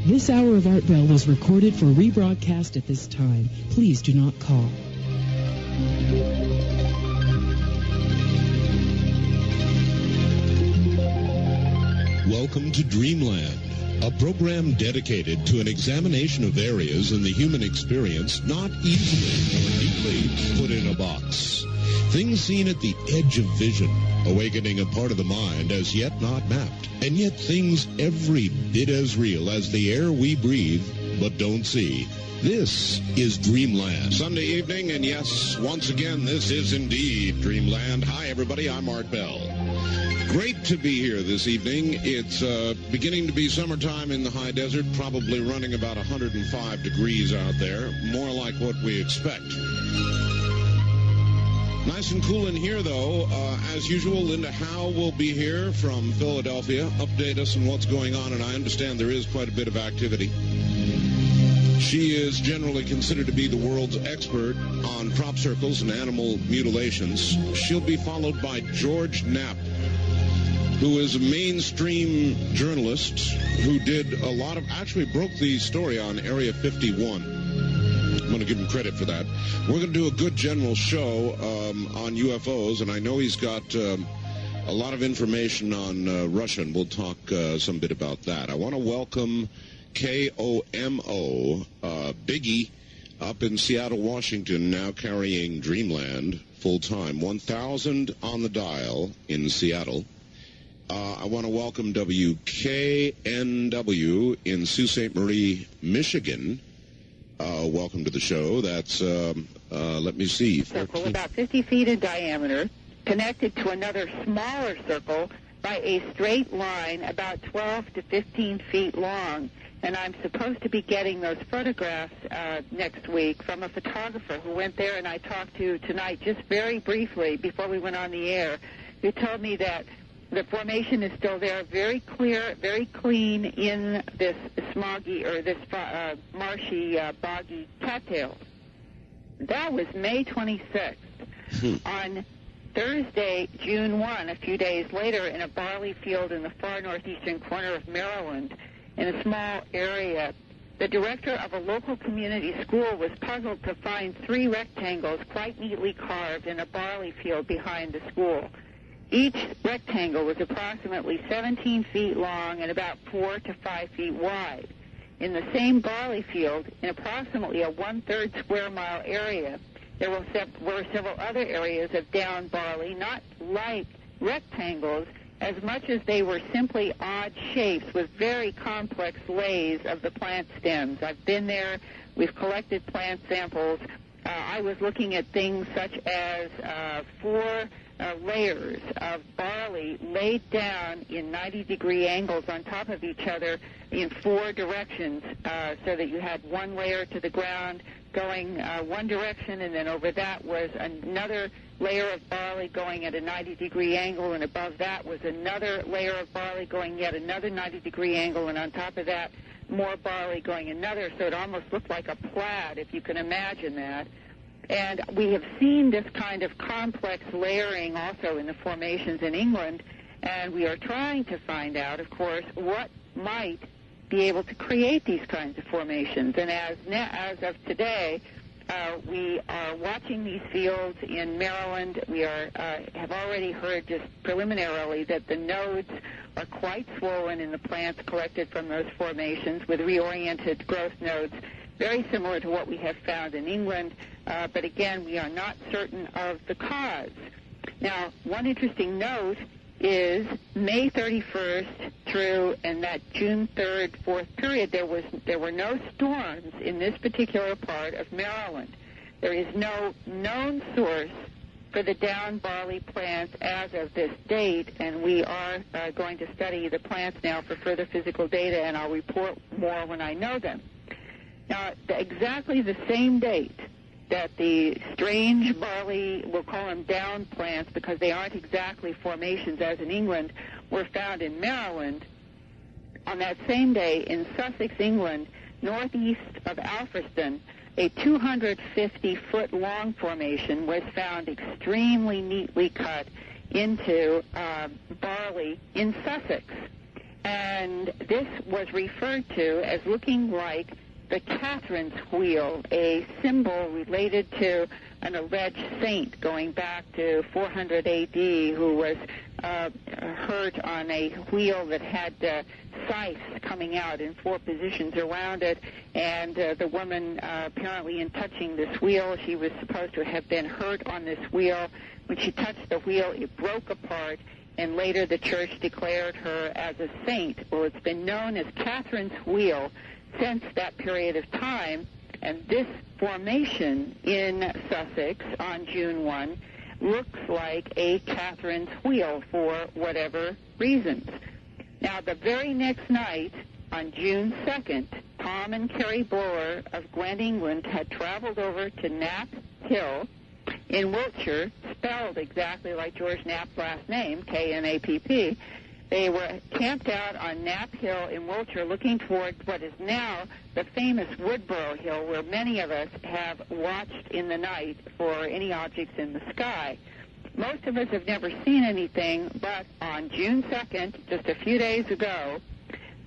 This hour of Art Bell was recorded for rebroadcast at this time. Please do not call. Welcome to Dreamland, a program dedicated to an examination of areas in the human experience not easily or neatly put in a box. Things seen at the edge of vision, awakening a part of the mind as yet not mapped, and yet things every bit as real as the air we breathe but don't see. This is Dreamland. Sunday evening, and yes, once again, this is indeed Dreamland. Hi, everybody, I'm Art Bell. Great to be here this evening. It's beginning to be summertime in the high desert, probably running about 105 degrees out there, more like what we expect. Nice and cool in here, though. As usual, Linda Howe will be here from Philadelphia, update us on what's going on, and I understand there is quite a bit of activity. She is generally considered to be the world's expert on CropCircles and animal mutilations. She'll be followed by George Knapp, who is a mainstream journalist who did a lot of, actually broke the story on Area 51. I'm going to give him credit for that. We're going to do a good general show on UFOs, and I know he's got a lot of information on Russia, and we'll talk some bit about that. I want to welcome KOMO, Biggie, up in Seattle, Washington, now carrying Dreamland full-time, 1,000 on the dial in Seattle. I want to welcome WKNW in Sault Ste. Marie, Michigan. Welcome to the show. That's, let me see. Circle about 50 feet in diameter, connected to another smaller circle by a straight line about 12 to 15 feet long. And I'm supposed to be getting those photographs next week from a photographer who went there and I talked to tonight just very briefly before we went on the air, who told me that the formation is still there, very clear, very clean in this smoggy or this marshy, boggy cattails. That was May 26th. On Thursday, June 1, a few days later, in a barley field in the far northeastern corner of Maryland, in a small area, the director of a local community school was puzzled to find 3 rectangles quite neatly carved in a barley field behind the school. Each rectangle was approximately 17 feet long and about 4 to 5 feet wide. In the same barley field, in approximately a 1/3 square mile area, there were several other areas of down barley, not like rectangles, as much as they were simply odd shapes with very complex lays of the plant stems. I've been there. We've collected plant samples. I was looking at things such as 4 layers of barley laid down in 90-degree angles on top of each other in 4 directions, so that you had 1 layer to the ground going one direction, and then over that was another layer of barley going at a 90-degree angle, and above that was another layer of barley going yet another 90-degree angle, and on top of that, more barley going another, so it almost looked like a plaid, if you can imagine that. And we have seen this kind of complex layering also in the formations in England, and we are trying to find out, of course, what might be able to create these kinds of formations. And as of today, we are watching these fields in Maryland. We have already heard just preliminarily that the nodes are quite swollen in the plants collected from those formations with reoriented growth nodes, very similar to what we have found in England, but again, we are not certain of the cause. Now, one interesting note is May 31st through and that June 3rd, 4th period, there were no storms in this particular part of Maryland. There is no known source for the down barley plants as of this date, and we are going to study the plants now for further physical data, and I'll report more when I know them. Now, exactly the same date that the strange barley, we'll call them down plants because they aren't exactly formations as in England, were found in Maryland, on that same day in Sussex, England, northeast of Alfriston, a 250-foot-long formation was found extremely neatly cut into barley in Sussex. And this was referred to as looking like the Catherine's wheel, a symbol related to an alleged saint going back to 400 A.D. who was hurt on a wheel that had scythes coming out in 4 positions around it. And the woman, apparently in touching this wheel, she was supposed to have been hurt on this wheel. When she touched the wheel, it broke apart, and later the church declared her as a saint. Well, it's been known as Catherine's wheel since that period of time, and this formation in Sussex on June 1 looks like a Catherine's wheel for whatever reasons. Now, the very next night, on June 2nd, Tom and Carrie Blower of Glen, England, had traveled over to Knapp Hill in Wiltshire, spelled exactly like George Knapp's last name, K-N-A-P-P. They were camped out on Knapp Hill in Wiltshire looking toward what is now the famous Woodborough Hill, where many of us have watched in the night for any objects in the sky. Most of us have never seen anything, but on June 2nd, just a few days ago,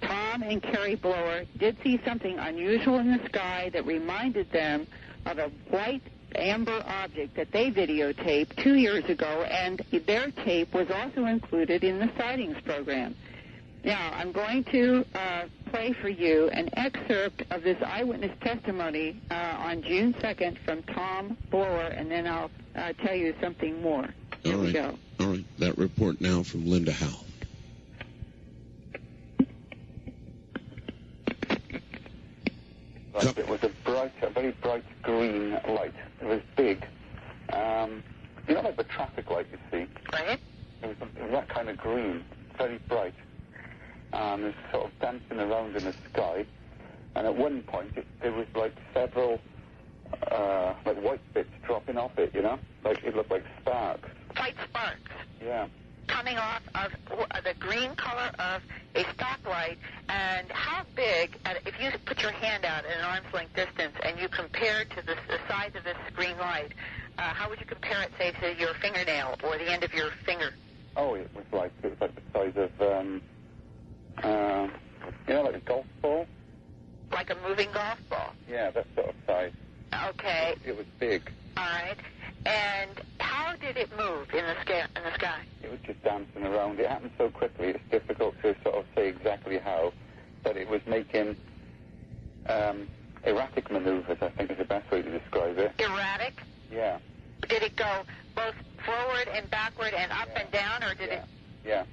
Tom and Carrie Blower did see something unusual in the sky that reminded them of a white amber object that they videotaped 2 years ago, and their tape was also included in the sightings program. Now, I'm going to play for you an excerpt of this eyewitness testimony on June 2nd from Tom Blower, and then I'll tell you something more. Here we go. All right. That report now from Linda Howe. It was a very bright green light. It was big. You know, like the traffic light you see? Right. It was that kind of green, very bright. And it was sort of dancing around in the sky. And at one point, there was like several, like white bits dropping off it, you know? Like, it looked like sparks. White sparks. Yeah. Coming off of the green color of a stoplight. And how big, if you put your hand out at an arm's length distance and you compare to the size of this green light, how would you compare it, say, to your fingernail or the end of your finger? Oh, it was like the size of, you know, like a golf ball? Like a moving golf ball? Yeah, that sort of size. Okay. It was big. All right. And how did it move in the sky? It was just dancing around. It happened so quickly, it's difficult to sort of say exactly how, but it was making erratic maneuvers, I think is the best way to describe it. Erratic? Yeah. Did it go both forward and backward and up and down, or did it? Yeah.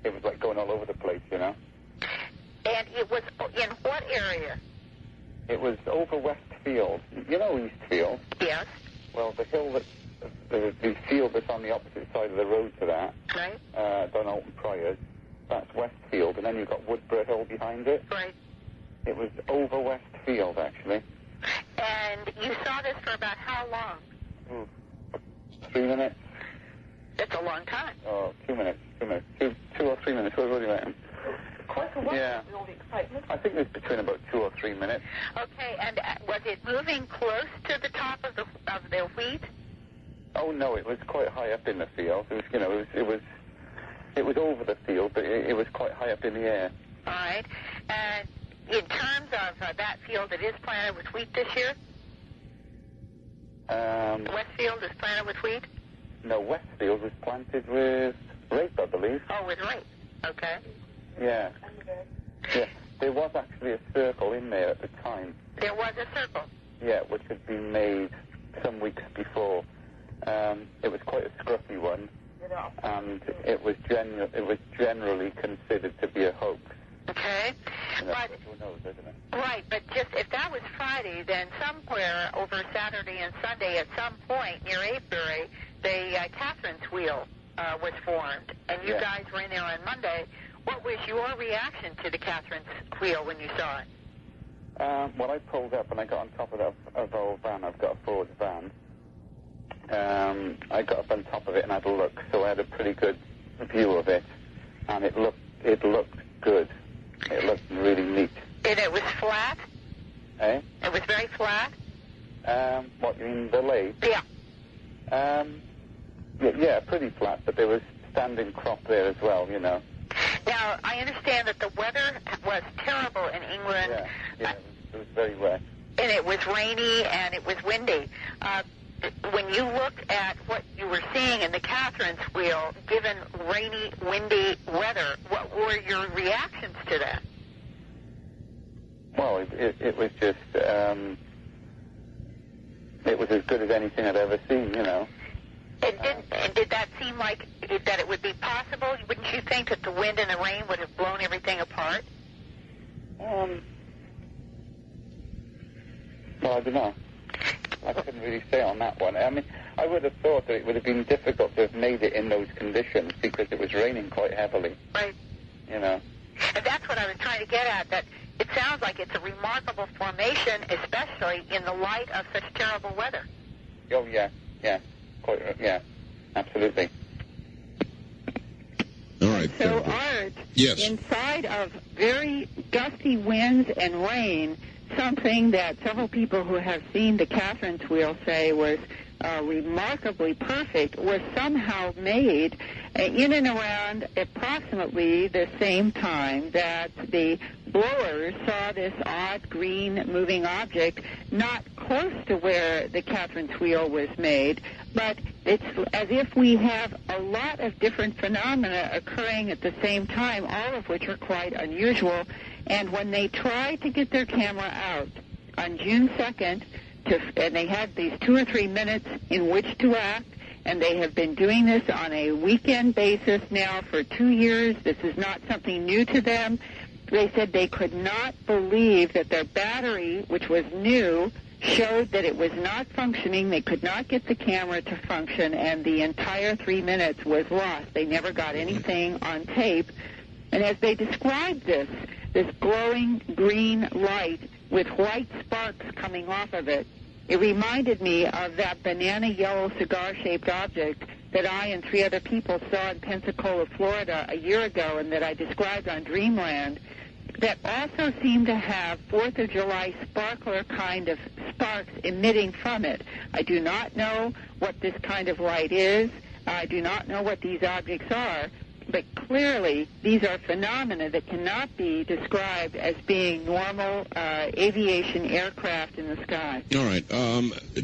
It was like going all over the place, you know. And it was in what area? It was over Westfield. You know Eastfield? Yes. Well, the hill that, the field that's on the opposite side of the road to that, right, down Moulton Priors, that's Westfield, and then you've got Woodborough Hill behind it. Right. It was over Westfield, actually. And you saw this for about how long? 3 minutes. That's a long time. Oh, 2 minutes. 2 or 3 minutes. What was it, man? Yeah. All the excitement? I think it was between about 2 or 3 minutes. Okay, and was it moving close to the top of the wheat? Oh no, it was quite high up in the field. It was, you know, it was over the field, but it was quite high up in the air. All right, and in terms of that field, it is planted with wheat this year. Westfield is planted with wheat. No, Westfield was planted with rape, I believe. Oh, with rape. Okay. Yeah. Yeah. There was actually a circle in there at the time. There was a circle? Yeah, which had been made some weeks before. It was quite a scruffy one, and it was generally considered to be a hoax. Okay. But, who knows, isn't it? right, but just if that was Friday, then somewhere over Saturday and Sunday at some point near Avebury, the Catherine's wheel was formed, and you guys were in there on Monday. What was your reaction to the Catherine's wheel when you saw it? Well, I pulled up and I got on top of our van. I've got a Ford van. I got up on top of it and had a look, so I had a pretty good view of it, and it looked good. It looked really neat. And it was flat? Eh? It was very flat? What, you mean the lathe? Yeah. Yeah, pretty flat, but there was standing crop there as well, you know. Now, I understand that the weather was terrible in England. Yeah, it was very wet. And it was rainy and it was windy. When you look at what you were seeing in the Catherine's Wheel, given rainy, windy weather, what were your reactions to that? Well, it was just, it was as good as anything I'd ever seen, you know. And did that seem like that it would be possible? Wouldn't you think that the wind and the rain would have blown everything apart? Well, I don't know. I couldn't really say on that one. I mean, I would have thought that it would have been difficult to have made it in those conditions because it was raining quite heavily. Right. You know. And that's what I was trying to get at, that it sounds like it's a remarkable formation, especially in the light of such terrible weather. Oh, yeah. Yeah, absolutely. All right. So, Art, yes. Inside of very gusty winds and rain, something that several people who have seen the Catherine's Wheel say was remarkably perfect was somehow made in and around approximately the same time that the blowers saw this odd green moving object not close to where the Catherine's Wheel was made, but it's as if we have a lot of different phenomena occurring at the same time, all of which are quite unusual. And when they tried to get their camera out on June 2nd, and they had these 2 or 3 minutes in which to act, and they have been doing this on a weekend basis now for 2 years. This is not something new to them. They said they could not believe that their battery, which was new, showed that it was not functioning. They could not get the camera to function, and the entire 3 minutes was lost. They never got anything on tape. And as they described this glowing green light with white sparks coming off of it, it reminded me of that banana yellow cigar-shaped object that I and 3 other people saw in Pensacola, Florida a year ago, and that I described on Dreamland, that also seemed to have 4th of July sparkler kind of sparks emitting from it. I do not know what this kind of light is. I do not know what these objects are. But clearly, these are phenomena that cannot be described as being normal aviation aircraft in the sky. All right.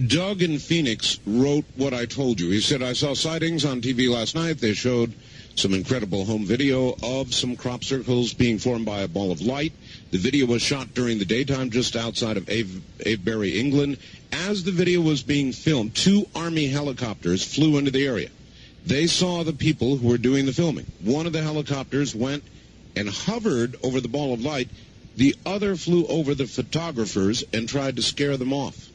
Doug in Phoenix wrote what I told you. He said, I saw sightings on TV last night. They showed some incredible home video of some crop circles being formed by a ball of light. The video was shot during the daytime just outside of Avebury, England. As the video was being filmed, 2 Army helicopters flew into the area. They saw the people who were doing the filming. One of the helicopters went and hovered over the ball of light. The other flew over the photographers and tried to scare them off.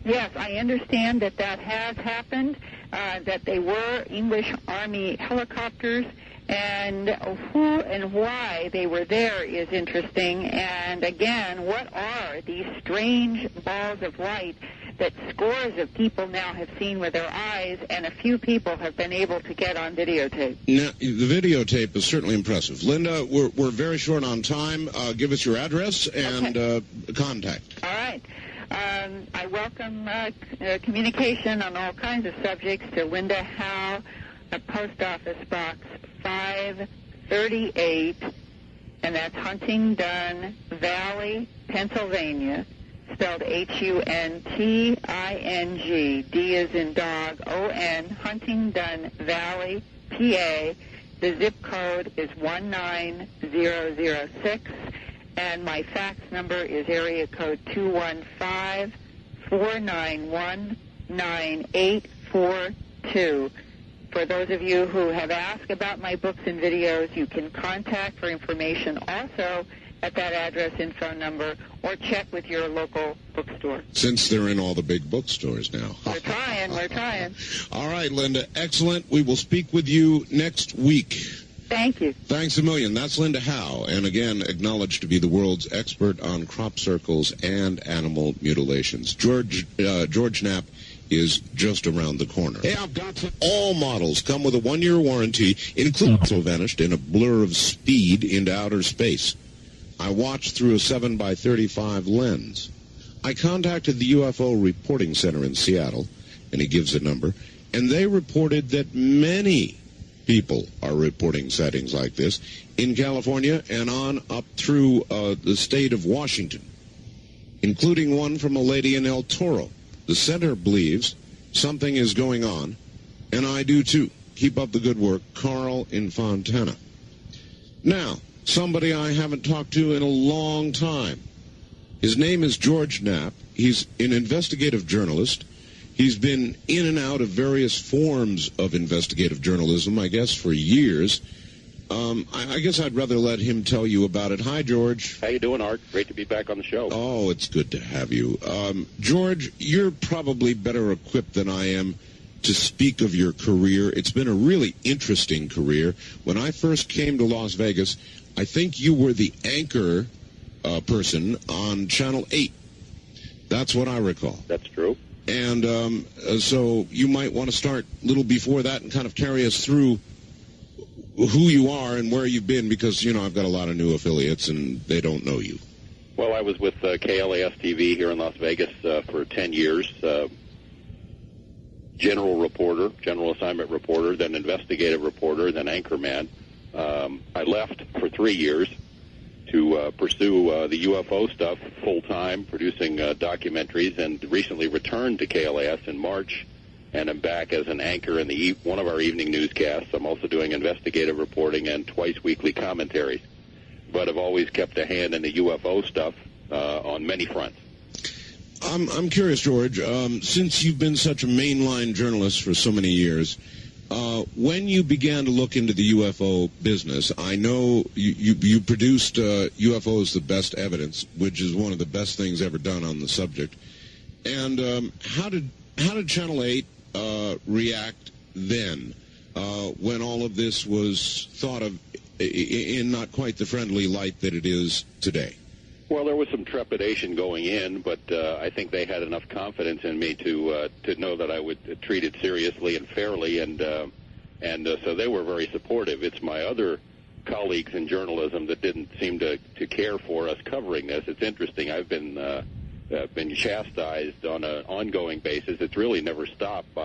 Yes, I understand that has happened, that they were English Army helicopters, and who and why they were there is interesting. And again, what are these strange balls of light that scores of people now have seen with their eyes, and a few people have been able to get on videotape? Now, the videotape is certainly impressive. Linda, we're very short on time. Give us your address and contact. All right. I welcome communication on all kinds of subjects to Linda Howe, Post Office Box 538, and that's Huntingdon Valley, Pennsylvania, spelled Hunting, D as in dog, O-N, Huntingdon Valley, PA. The zip code is 19006, and my fax number is area code 215-491-9842. For those of you who have asked about my books and videos, you can contact for information also at that address and phone number, or check with your local bookstore. Since they're in all the big bookstores now. We're trying. All right, Linda, excellent. We will speak with you next week. Thank you. Thanks a million. That's Linda Howe, and again, acknowledged to be the world's expert on crop circles and animal mutilations. George Knapp is just around the corner. Hey, I've got some. All models come with a 1-year warranty, including also vanished in a blur of speed into outer space. I watched through a 7x35 lens. I contacted the UFO Reporting Center in Seattle, and he gives a number, and they reported that many people are reporting sightings like this in California and on up through the state of Washington, including one from a lady in El Toro. The center believes something is going on, and I do too. Keep up the good work, Carl in Fontana. Now, somebody I haven't talked to in a long time. His name is George Knapp. He's an investigative journalist. He's been in and out of various forms of investigative journalism, I guess, for years. I guess I'd rather let him tell you about it. Hi, George. How you doing, Art? Great to be back on the show. Oh, it's good to have you. George, you're probably better equipped than I am to speak of your career. It's been a really interesting career. When I first came to Las Vegas, I think you were the anchor person on Channel 8. That's what I recall. That's true. And so you might want to start a little before that and kind of carry us through who you are and where you've been, because, you know, I've got a lot of new affiliates and they don't know you. Well, I was with KLAS-TV here in Las Vegas for 10 years. General reporter, general assignment reporter, then investigative reporter, then anchorman. I left for 3 years to pursue the UFO stuff full-time, producing documentaries, and recently returned to KLAS in March, and I'm back as an anchor in one of our evening newscasts. I'm also doing investigative reporting and twice-weekly commentaries, but I've always kept a hand in the UFO stuff on many fronts. I'm curious, George, since you've been such a mainline journalist for so many years, when you began to look into the UFO business, I know you produced UFOs the Best Evidence, which is one of the best things ever done on the subject. And how did Channel 8 react then, when all of this was thought of in not quite the friendly light that it is today? Well, there was some trepidation going in, but I think they had enough confidence in me to know that I would treat it seriously and fairly, and so they were very supportive. It's my other colleagues in journalism that didn't seem to care for us covering this. It's interesting. I've been chastised on an ongoing basis. It's really never stopped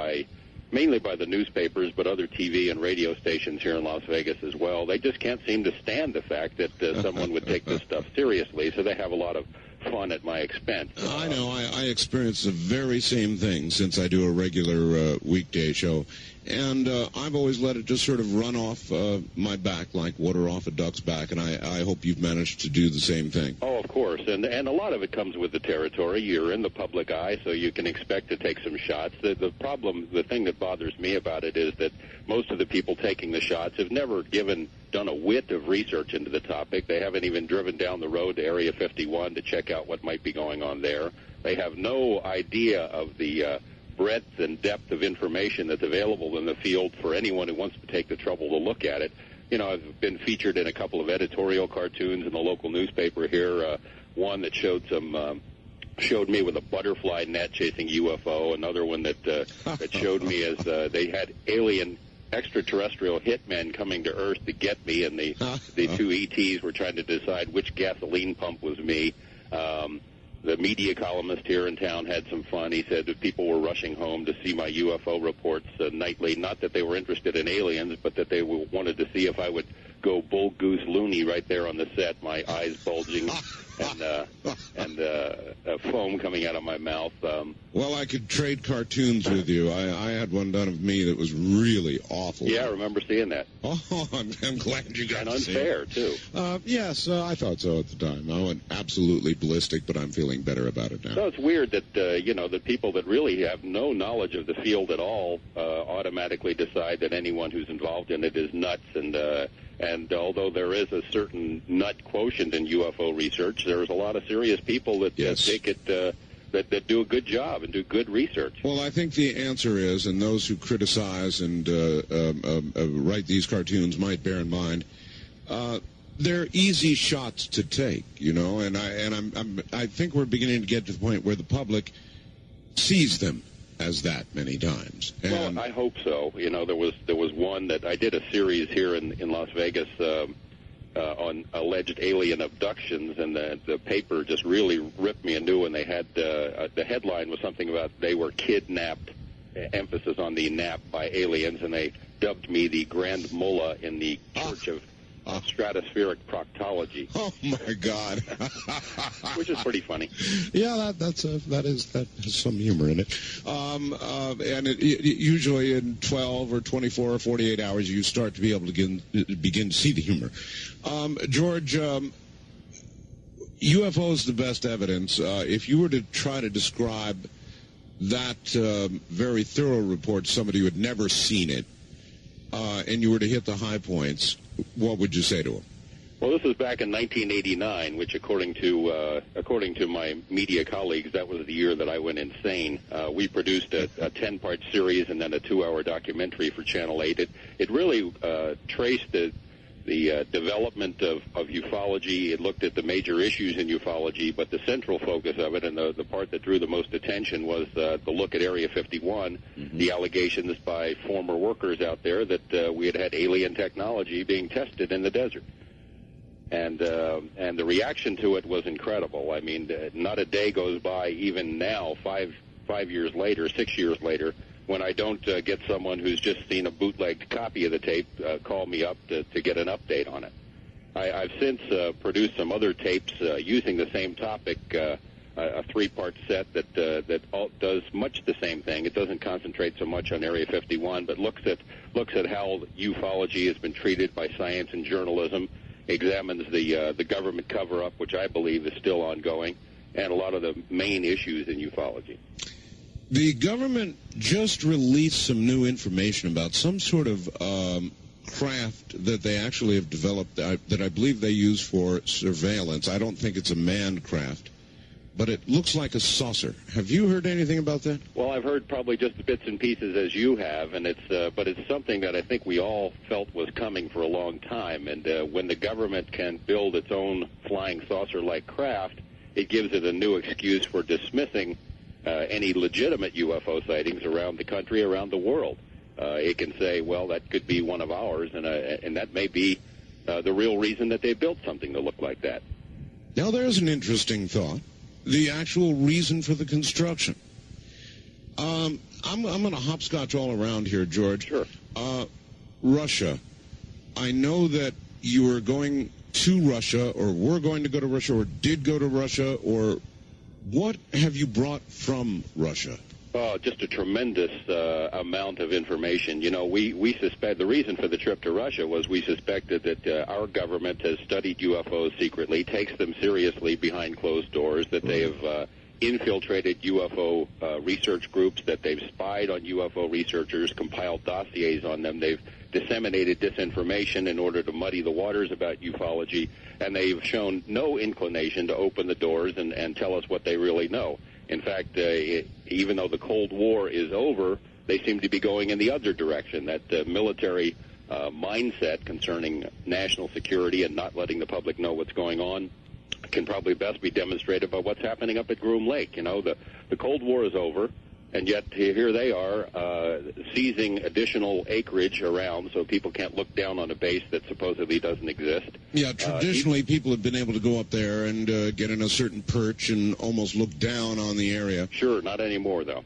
mainly by the newspapers, but other TV and radio stations here in Las Vegas as well. They just can't seem to stand the fact that someone would take this stuff seriously, so they have a lot of fun at my expense. I know. I experience the very same thing since I do a regular weekday show. And I've always let it just sort of run off my back like water off a duck's back, and I hope you've managed to do the same thing. Oh, of course. And a lot of it comes with the territory. You're in the public eye, so you can expect to take some shots. The problem, the thing that bothers me about it is that most of the people taking the shots have never done a whit of research into the topic. They haven't even driven down the road to Area 51 to check out what might be going on there. They have no idea of the breadth and depth of information that's available in the field for anyone who wants to take the trouble to look at it. You know, I've been featured in a couple of editorial cartoons in the local newspaper here, one that showed me with a butterfly net chasing UFO, another one that showed me as they had alien extraterrestrial hitmen coming to Earth to get me, and the two ETs were trying to decide which gasoline pump was me. The media columnist here in town had some fun. He said that people were rushing home to see my UFO reports nightly. Not that they were interested in aliens, but that they wanted to see if I would go bull goose loony right there on the set, my eyes bulging and foam coming out of my mouth. Well, I could trade cartoons with you. I had one done of me that was really awful. Yeah, I remember seeing that. Oh, I'm glad you got to see it. And unfair, too. Yes, I thought so at the time. I went absolutely ballistic, but I'm feeling better about it now. So it's weird that, that people that really have no knowledge of the field at all automatically decide that anyone who's involved in it is nuts, and although there is a certain nut quotient in UFO research, there's a lot of serious people that take it, that do a good job and do good research. Well, I think the answer is, and those who criticize and write these cartoons might bear in mind, they're easy shots to take, and I think we're beginning to get to the point where the public sees them as that many times. And well, I hope so. There was one that I did a series here in Las Vegas on alleged alien abductions, and the paper just really ripped me a new one. They had the headline was something about they were kidnapped, emphasis on the nap by aliens, and they dubbed me the Grand Mullah in the Church of Stratospheric Proctology. Oh my God! Which is pretty funny. Yeah, that has some humor in it. And usually in 12 or 24 or 48 hours, you start to be able to begin to see the humor. George, UFO is the best evidence. If you were to try to describe that very thorough report to somebody who had never seen it, and you were to hit the high points, what would you say to them? Well, this was back in 1989, which, according to my media colleagues, that was the year that I went insane. We produced a 10-part series and then a 2-hour documentary for Channel 8. It really traced the development of ufology. It looked at the major issues in ufology, but the central focus of it, and the part that drew the most attention, was the look at Area 51, the allegations by former workers out there that we had alien technology being tested in the desert. And the reaction to it was incredible. I mean, not a day goes by, even now, 5 years later, 6 years later, when I don't get someone who's just seen a bootlegged copy of the tape call me up to get an update on it. I've since produced some other tapes using the same topic, a 3-part set that does much the same thing. It doesn't concentrate so much on Area 51, but looks at how ufology has been treated by science and journalism, examines the government cover-up, which I believe is still ongoing, and a lot of the main issues in ufology. The government just released some new information about some sort of craft that they actually have developed that I believe they use for surveillance. I don't think it's a manned craft, but it looks like a saucer. Have you heard anything about that? Well, I've heard probably just bits and pieces as you have, and but it's something that I think we all felt was coming for a long time. And when the government can build its own flying saucer-like craft, it gives it a new excuse for dismissing any legitimate UFO sightings around the country, around the world. It can say, well, that could be one of ours, and that may be the real reason that they built something to look like that. Now, there's an interesting thought. The actual reason for the construction. I'm going to hopscotch all around here, George. Sure. Russia. I know that you were going to Russia, or were going to go to Russia, or did go to Russia, or what have you brought from Russia? Oh, just a tremendous amount of information. You know, we suspect the reason for the trip to Russia was we suspected that our government has studied UFOs secretly, takes them seriously behind closed doors, that they have infiltrated UFO research groups, that they've spied on UFO researchers, compiled dossiers on them, they've disseminated disinformation in order to muddy the waters about ufology, and they've shown no inclination to open the doors and tell us what they really know. In fact, even though the Cold War is over, they seem to be going in the other direction, that military mindset concerning national security and not letting the public know what's going on can probably best be demonstrated by what's happening up at Groom Lake. You know, the Cold War is over, and yet here they are seizing additional acreage around so people can't look down on a base that supposedly doesn't exist. Yeah, traditionally people have been able to go up there and get in a certain perch and almost look down on the area. Sure, not anymore, though.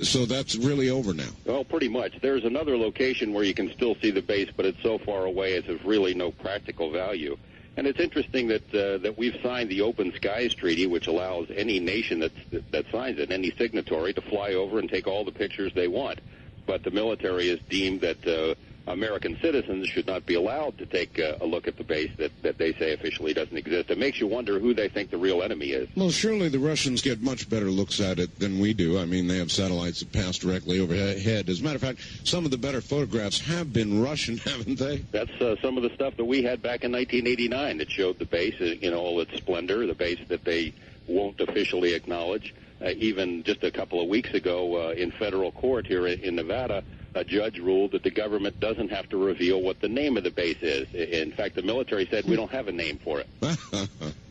So that's really over now. Well, pretty much. There's another location where you can still see the base, but it's so far away it's of really no practical value. And it's interesting that we've signed the Open Skies Treaty, which allows any nation that signs it, any signatory, to fly over and take all the pictures they want. But the military has deemed that American citizens should not be allowed to take a look at the base that they say officially doesn't exist. It makes you wonder who they think the real enemy is. Well, surely the Russians get much better looks at it than we do. I mean, they have satellites that pass directly overhead. As a matter of fact, some of the better photographs have been Russian, haven't they? That's some of the stuff that we had back in 1989 that showed the base in all its splendor, the base that they won't officially acknowledge. Even just a couple of weeks ago in federal court here in Nevada, a judge ruled that the government doesn't have to reveal what the name of the base is. In fact, the military said we don't have a name for it.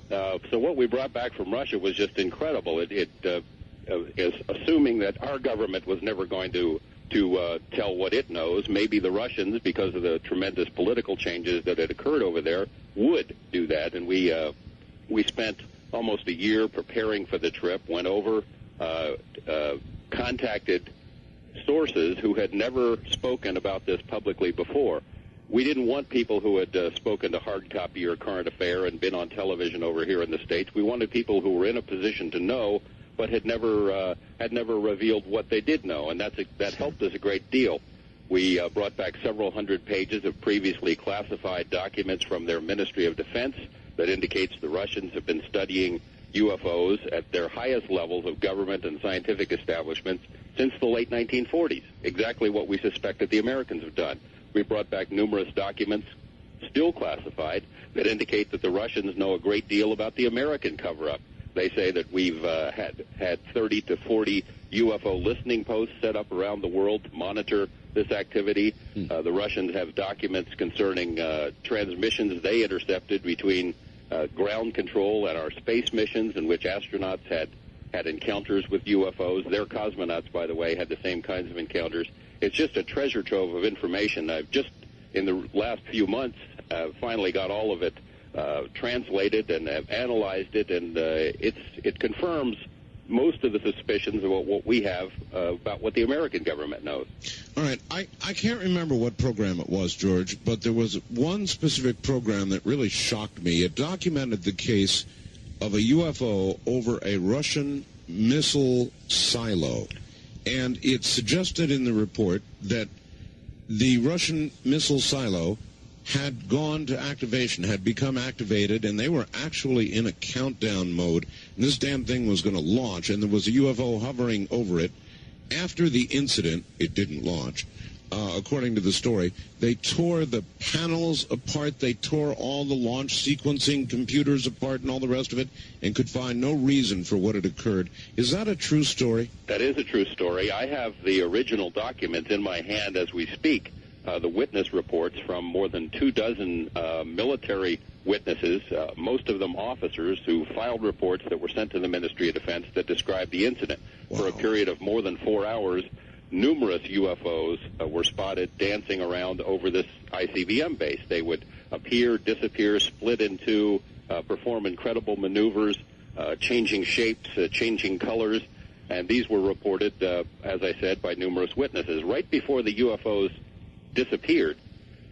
So what we brought back from Russia was just incredible. It is assuming that our government was never going to tell what it knows. Maybe the Russians, because of the tremendous political changes that had occurred over there, would do that. And we spent almost a year preparing for the trip, went over, contacted sources who had never spoken about this publicly before. We didn't want people who had spoken to Hard Copy or Current Affair and been on television over here in the States. We wanted people who were in a position to know but had never revealed what they did know, and that helped us a great deal. We brought back several hundred pages of previously classified documents from their Ministry of Defense that indicates the Russians have been studying UFOs at their highest levels of government and scientific establishments since the late 1940s, exactly what we suspected the Americans have done. We brought back numerous documents, still classified, that indicate that the Russians know a great deal about the American cover-up. They say that we've had 30 to 40 UFO listening posts set up around the world to monitor this activity. The Russians have documents concerning transmissions they intercepted between ground control and our space missions in which astronauts had encounters with UFOs. Their cosmonauts, by the way, had the same kinds of encounters. It's just a treasure trove of information. I've just, in the last few months, finally got all of it translated and have analyzed it, and it confirms most of the suspicions about what we have about what the American government knows. All right. I can't remember what program it was, George, but there was one specific program that really shocked me. It documented the case of a UFO over a Russian missile silo. And it suggested in the report that the Russian missile silo had gone to activation, had become activated, and they were actually in a countdown mode. And this damn thing was going to launch, and there was a UFO hovering over it. After the incident, it didn't launch. According to the story, they tore the panels apart, they tore all the launch sequencing computers apart and all the rest of it, and could find no reason for what had occurred. Is that a true story? That is a true story. I have the original documents in my hand as we speak, the witness reports from more than 24 military witnesses, most of them officers, who filed reports that were sent to the Ministry of Defense that described the incident. Wow. For a period of more than 4 hours, numerous UFOs were spotted dancing around over this ICBM base. They would appear, disappear, split in two, perform incredible maneuvers, changing shapes, changing colors, and these were reported, as I said, by numerous witnesses. Right before the UFOs disappeared,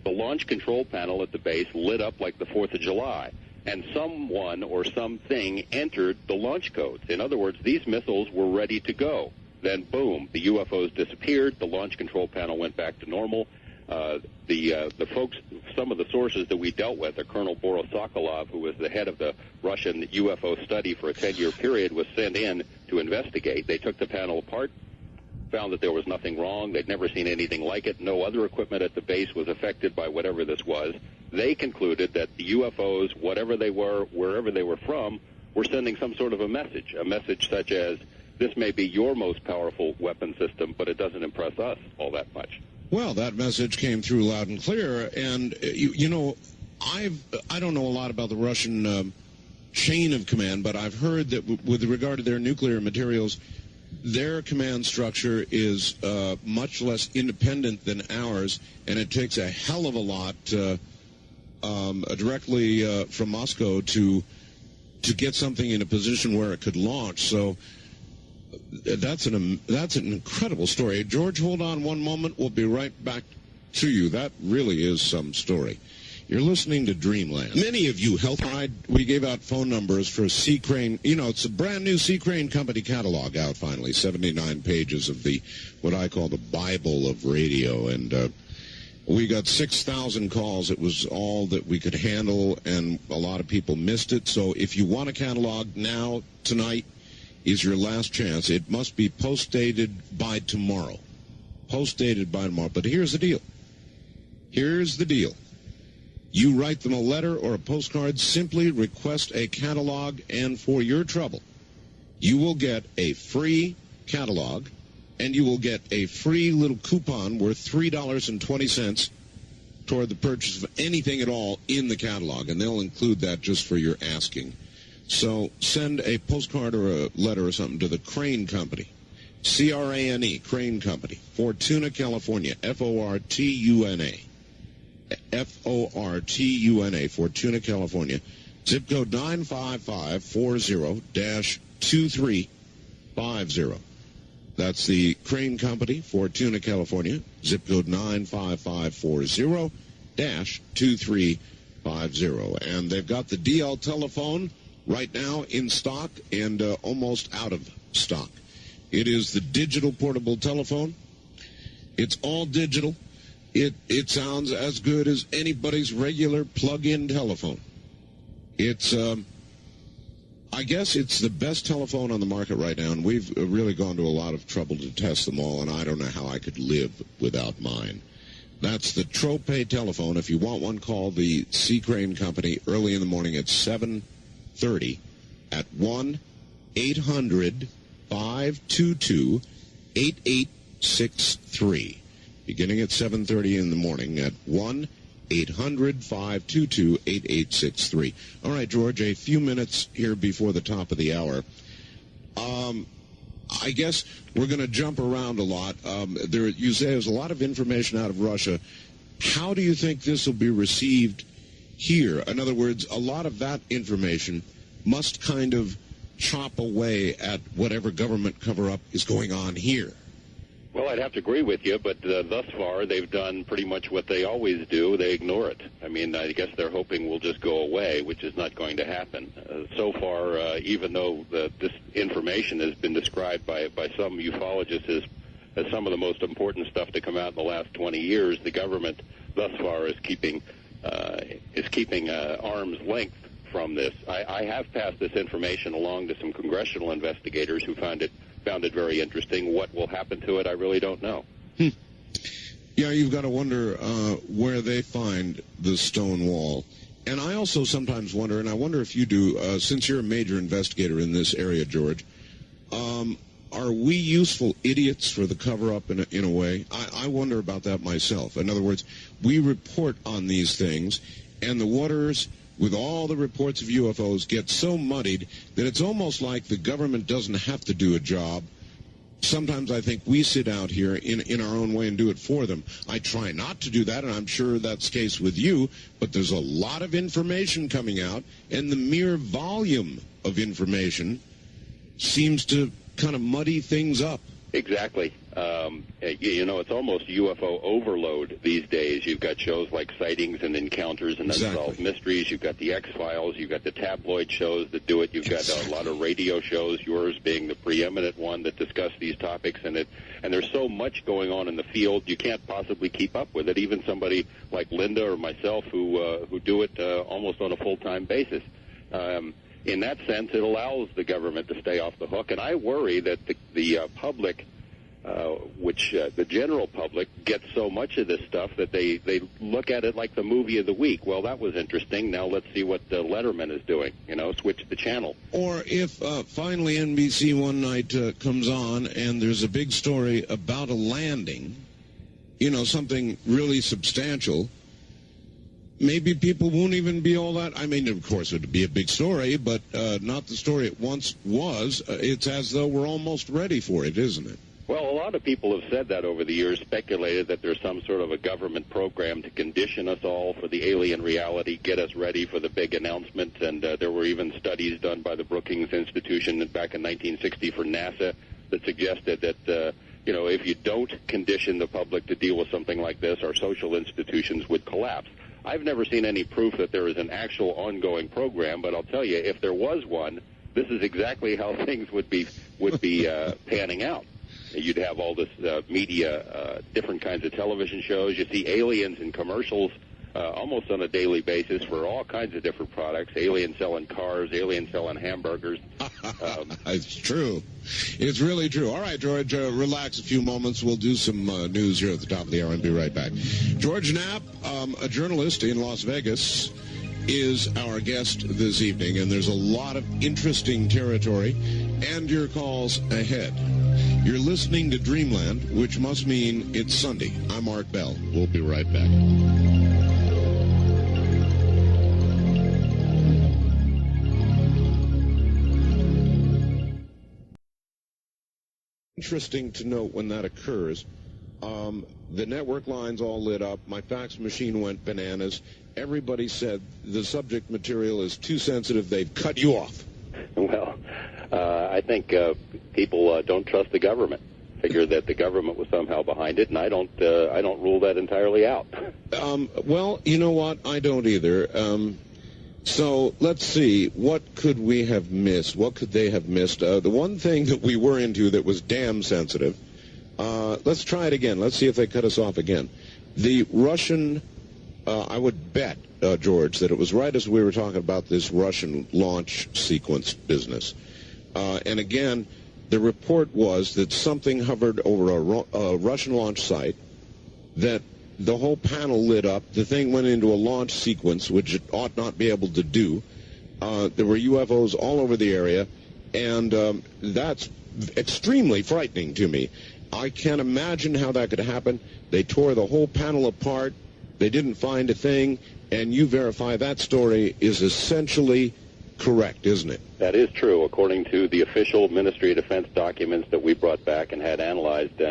the launch control panel at the base lit up like the 4th of July, and someone or something entered the launch codes. In other words, these missiles were ready to go. Then, boom, the UFOs disappeared. The launch control panel went back to normal. The folks, some of the sources that we dealt with, Colonel Borisokolov, who was the head of the Russian UFO study for a 10-year period, was sent in to investigate. They took the panel apart, found that there was nothing wrong. They'd never seen anything like it. No other equipment at the base was affected by whatever this was. They concluded that the UFOs, whatever they were, wherever they were from, were sending some sort of a message such as, this may be your most powerful weapon system, but it doesn't impress us all that much. Well, that message came through loud and clear, and you know, I don't know a lot about the Russian chain of command, but I've heard that with regard to their nuclear materials, their command structure is much less independent than ours, and it takes a hell of a lot directly from Moscow to get something in a position where it could launch. So that's an incredible story. George, hold on one moment. We'll be right back to you. That really is some story. You're listening to Dreamland. Many of you we gave out phone numbers for Sea Crane. You know, it's a brand new Sea Crane Company catalog out finally, 79 pages of what I call the Bible of radio. And we got 6,000 calls. It was all that we could handle, and a lot of people missed it. So if you want a catalog now, tonight is your last chance. It must be post-dated by tomorrow. Post-dated by tomorrow. But here's the deal. Here's the deal. You write them a letter or a postcard, simply request a catalog, and for your trouble, you will get a free catalog, and you will get a free little coupon worth $3.20 toward the purchase of anything at all in the catalog, and they'll include that just for your asking. So send a postcard or a letter or something to the Crane Company, C-R-A-N-E, Crane Company, Fortuna, California, F-O-R-T-U-N-A. F-O-R-T-U-N-A, Fortuna, California. Zip code 95540-2350. That's the Crane Company, Fortuna, California, zip code 95540-2350. And they've got the DL telephone right now in stock and almost out of stock. It is the digital portable telephone. It's all digital. It sounds as good as anybody's regular plug-in telephone. It's, I guess it's the best telephone on the market right now, and we've really gone to a lot of trouble to test them all, and I don't know how I could live without mine. That's the Tropay telephone. If you want one, call the C. Crane Company early in the morning at 7:30 at 1-800-522-8863. Beginning at 7:30 in the morning at 1-800-522-8863. All right, George, a few minutes here before the top of the hour. I guess we're going to jump around a lot. You say there's a lot of information out of Russia. How do you think this will be received here? In other words, a lot of that information must kind of chop away at whatever government cover-up is going on here. Well, I'd have to agree with you, but thus far they've done pretty much what they always do. They ignore it. I mean, I guess they're hoping we'll just go away, which is not going to happen. So far, even though this information has been described by some ufologists as some of the most important stuff to come out in the last 20 years, the government thus far is keeping arm's length from this. I have passed this information along to some congressional investigators who found it very interesting. What will happen to it, I really don't know. Yeah, you've got to wonder where they find the stone wall. And I also sometimes wonder, and I wonder if you do, since you're a major investigator in this area, George, are we useful idiots for the cover-up in a way? I wonder about that myself. In other words, we report on these things, and the waters with all the reports of UFOs get so muddied that it's almost like the government doesn't have to do a job. Sometimes I think we sit out here in our own way and do it for them. I try not to do that, and I'm sure that's the case with you, but there's a lot of information coming out, and the mere volume of information seems to kind of muddy things up. Exactly. It's almost UFO overload these days. You've got shows like Sightings and Encounters and Unsolved Mysteries. You've got the X-Files. You've got the tabloid shows that do it. You've got a lot of radio shows, yours being the preeminent one that discuss these topics. And there's so much going on in the field, you can't possibly keep up with it. Even somebody like Linda or myself who do it almost on a full-time basis. In that sense, it allows the government to stay off the hook. And I worry that the public, the general public, gets so much of this stuff that they look at it like the movie of the week. Well, that was interesting. Now let's see what Letterman is doing. Switch the channel. Or if finally NBC one night comes on and there's a big story about a landing, something really substantial, maybe people won't even be all that. I mean, of course, it would be a big story, but not the story it once was. It's as though we're almost ready for it, isn't it? Well, a lot of people have said that over the years, speculated that there's some sort of a government program to condition us all for the alien reality, get us ready for the big announcement. And there were even studies done by the Brookings Institution back in 1960 for NASA that suggested that, if you don't condition the public to deal with something like this, our social institutions would collapse. I've never seen any proof that there is an actual ongoing program, but I'll tell you, if there was one, this is exactly how things would be panning out. You'd have all this media, different kinds of television shows. You see aliens in commercials almost on a daily basis for all kinds of different products. Aliens selling cars, aliens selling hamburgers. It's true. It's really true. All right, George, relax a few moments. We'll do some news here at the top of the hour and be right back. George Knapp, a journalist in Las Vegas, is our guest this evening, and there's a lot of interesting territory and your calls ahead. You're listening to Dreamland, which must mean it's Sunday. I'm Mark Bell. We'll be right back. Interesting to note when that occurs. The network lines all lit up. My fax machine went bananas. Everybody said the subject material is too sensitive. They've cut you off. Well, I think people don't trust the government. figure that the government was somehow behind it, and I don't rule that entirely out. Well, you know what? I don't either. So let's see. What could we have missed? What could they have missed? The one thing that we were into that was damn sensitive. Let's try it again. Let's see if they cut us off again. The Russian, I would bet, George, that it was right as we were talking about this Russian launch sequence business. And again, the report was that something hovered over a Russian launch site, that the whole panel lit up, the thing went into a launch sequence, which it ought not be able to do. There were UFOs all over the area, and that's extremely frightening to me. I can't imagine how that could happen. They tore the whole panel apart. They didn't find a thing, and you verify that story is essentially correct, isn't it? That is true. According to the official Ministry of Defense documents that we brought back and had analyzed,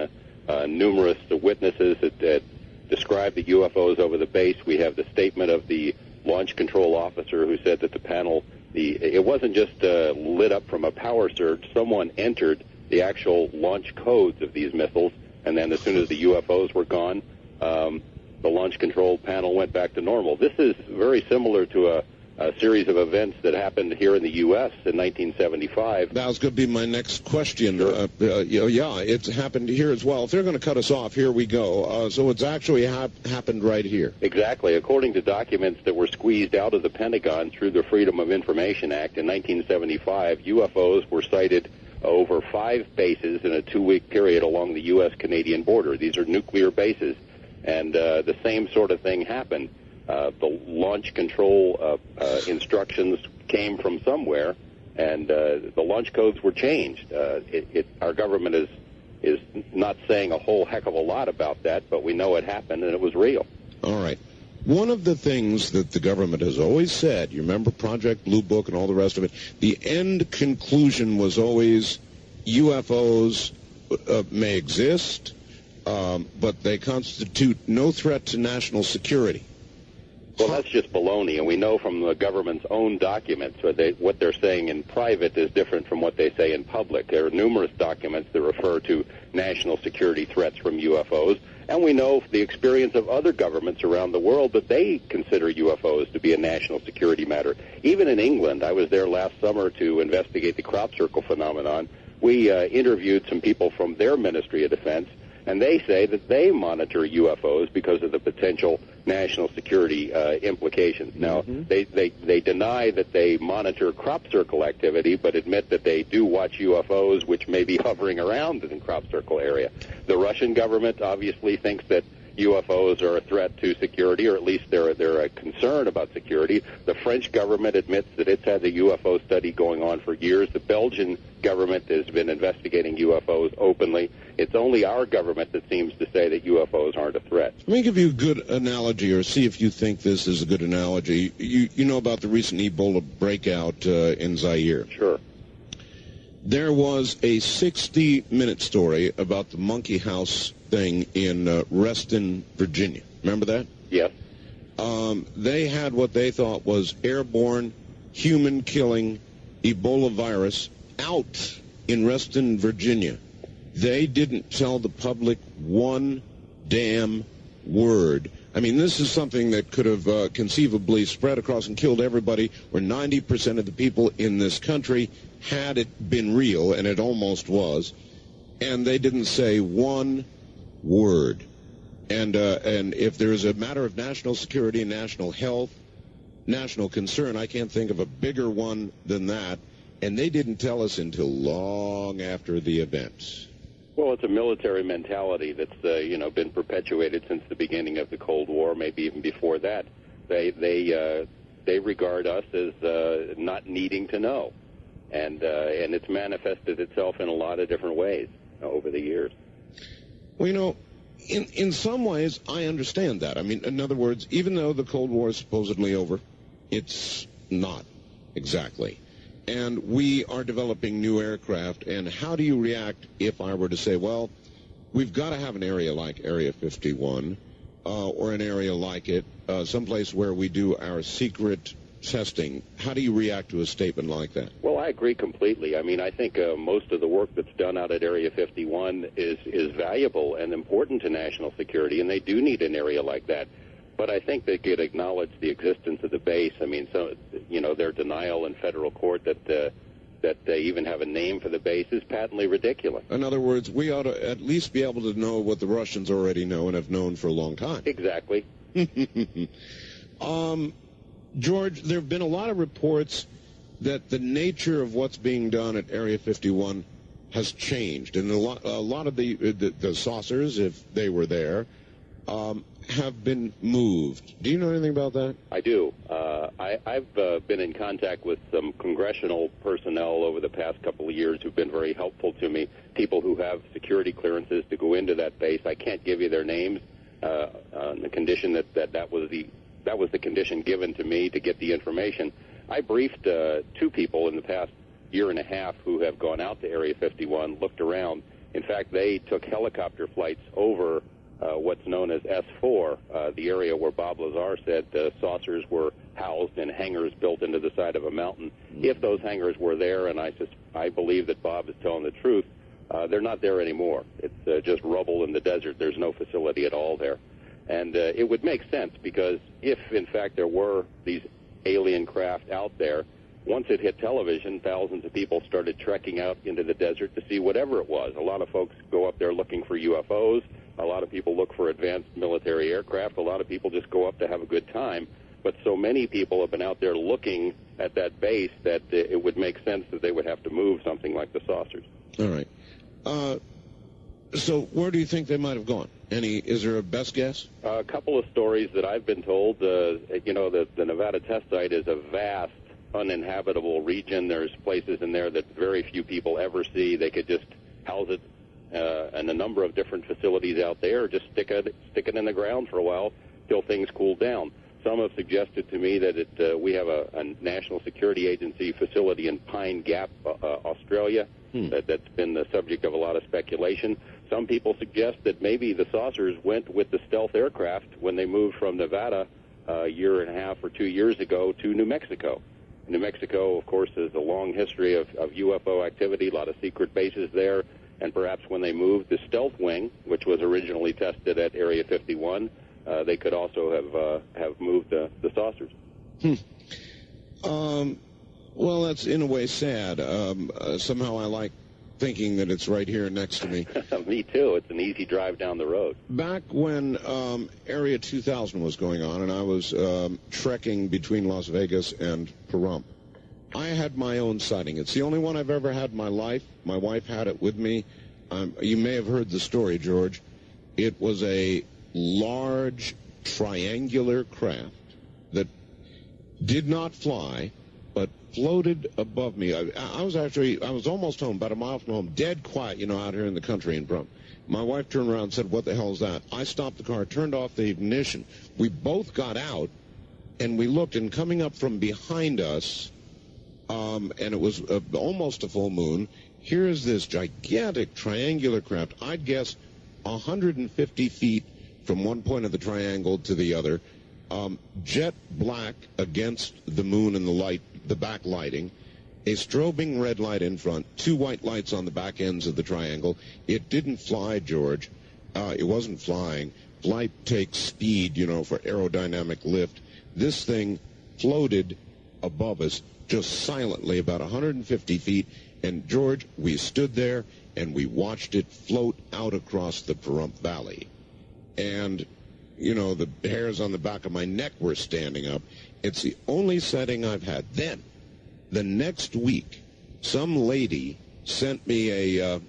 numerous witnesses that described the UFOs over the base. We have the statement of the launch control officer who said that the panel, it wasn't just lit up from a power surge. Someone entered the actual launch codes of these missiles, and then as soon as the UFOs were gone, the launch control panel went back to normal. This is very similar to a series of events that happened here in the U.S. in 1975. That was going to be my next question. Sure. Yeah, it's happened here as well. If they're going to cut us off, here we go. So it's actually happened right here. Exactly. According to documents that were squeezed out of the Pentagon through the Freedom of Information Act in 1975, UFOs were sighted over 5 bases in a 2-week period along the U.S.-Canadian border. These are nuclear bases. And the same sort of thing happened. The launch control instructions came from somewhere, and the launch codes were changed. Our government is not saying a whole heck of a lot about that, but we know it happened and it was real. All right. One of the things that the government has always said, you remember Project Blue Book and all the rest of it, the end conclusion was always UFOs may exist, but they constitute no threat to national security. Well, that's just baloney, and we know from the government's own documents what they're saying in private is different from what they say in public. There are numerous documents that refer to national security threats from UFOs, and we know the experience of other governments around the world that they consider UFOs to be a national security matter. Even in England, I was there last summer to investigate the CropCircle phenomenon. We interviewed some people from their Ministry of Defense, and they say that they monitor UFOs because of the potential national security implications. Now, they deny that they monitor CropCircle activity, but admit that they do watch UFOs, which may be hovering around in the CropCircle area. The Russian government obviously thinks that UFOs are a threat to security, or at least they're a concern about security. The French government admits that it's had a UFO study going on for years. The Belgian government has been investigating UFOs openly. It's only our government that seems to say that UFOs aren't a threat. Let me give you a good analogy, or see if you think this is a good analogy. You know about the recent Ebola breakout in Zaire. Sure. There was a 60-minute story about the monkey house thing in Reston, Virginia. Remember that? Yes. They had what they thought was airborne, human-killing Ebola virus out in Reston, Virginia. They didn't tell the public one damn word. I mean, this is something that could have conceivably spread across and killed everybody, where 90% of the people in this country, had it been real, and it almost was, and they didn't say one word. And if there is a matter of national security, national health, national concern, I can't think of a bigger one than that, and they didn't tell us until long after the event. Well, it's a military mentality that's been perpetuated since the beginning of the Cold War, maybe even before that. They regard us as not needing to know, and it's manifested itself in a lot of different ways over the years. Well, in some ways, I understand that. I mean, in other words, even though the Cold War is supposedly over, it's not exactly. And we are developing new aircraft, and how do you react if I were to say, well, we've got to have an area like Area 51, or an area like it, someplace where we do our secret testing. How do you react to a statement like that? Well, I agree completely. I mean, I think most of the work that's done out at Area 51 is valuable and important to national security, and they do need an area like that. But I think they could acknowledge the existence of the base. I mean, so their denial in federal court that they even have a name for the base is patently ridiculous. In other words, we ought to at least be able to know what the Russians already know and have known for a long time. Exactly. George, there have been a lot of reports that the nature of what's being done at Area 51 has changed, and a lot of the saucers, if they were there, have been moved. Do you know anything about that? I do. I've been in contact with some congressional personnel over the past couple of years who've been very helpful to me, people who have security clearances to go into that base. I can't give you their names on the condition that was the condition given to me to get the information. I briefed two people in the past year and a half who have gone out to Area 51, looked around. In fact, they took helicopter flights over what's known as S4, the area where Bob Lazar said saucers were housed in hangars built into the side of a mountain. If those hangars were there, and I believe that Bob is telling the truth, they're not there anymore. It's just rubble in the desert. There's no facility at all there. And it would make sense, because if, in fact, there were these alien craft out there, once it hit television, thousands of people started trekking out into the desert to see whatever it was. A lot of folks go up there looking for UFOs. A lot of people look for advanced military aircraft. A lot of people just go up to have a good time. But so many people have been out there looking at that base that it would make sense that they would have to move something like the saucers. All right. So where do you think they might have gone? Is there a best guess? A couple of stories that I've been told. The Nevada test site is a vast, uninhabitable region. There's places in there that very few people ever see. They could just house it in a number of different facilities out there, or just stick it in the ground for a while till things cool down. Some have suggested to me that we have a national security agency facility in Pine Gap, Australia, that's been the subject of a lot of speculation. Some people suggest that maybe the saucers went with the stealth aircraft when they moved from Nevada a year and a half or 2 years ago to New Mexico. New Mexico, of course, has a long history of UFO activity, a lot of secret bases there, and perhaps when they moved the stealth wing, which was originally tested at Area 51, they could also have moved the saucers. Well, that's in a way sad. Somehow I like thinking that it's right here next to me. Me too. It's an easy drive down the road. Back when Area 2000 was going on, and I was trekking between Las Vegas and Pahrump, I had my own sighting. It's the only one I've ever had in my life. My wife had it with me. You may have heard the story, George. It was a large triangular craft that did not fly, but floated above me. I was almost home, about a mile from home, dead quiet, out here in the country in Pahrump. My wife turned around and said, "What the hell is that?" I stopped the car, turned off the ignition. We both got out, and we looked, and coming up from behind us, and it was almost a full moon, here is this gigantic triangular craft. I'd guess 150 feet from one point of the triangle to the other, jet black against the moon and the light, the backlighting, a strobing red light in front, two white lights on the back ends of the triangle. It didn't fly, George. It wasn't flying. Flight takes speed, for aerodynamic lift. This thing floated above us just silently about 150 feet. And, George, we stood there and we watched it float out across the Pahrump Valley. And, the hairs on the back of my neck were standing up. It's the only setting I've had. Then, the next week, some lady sent me a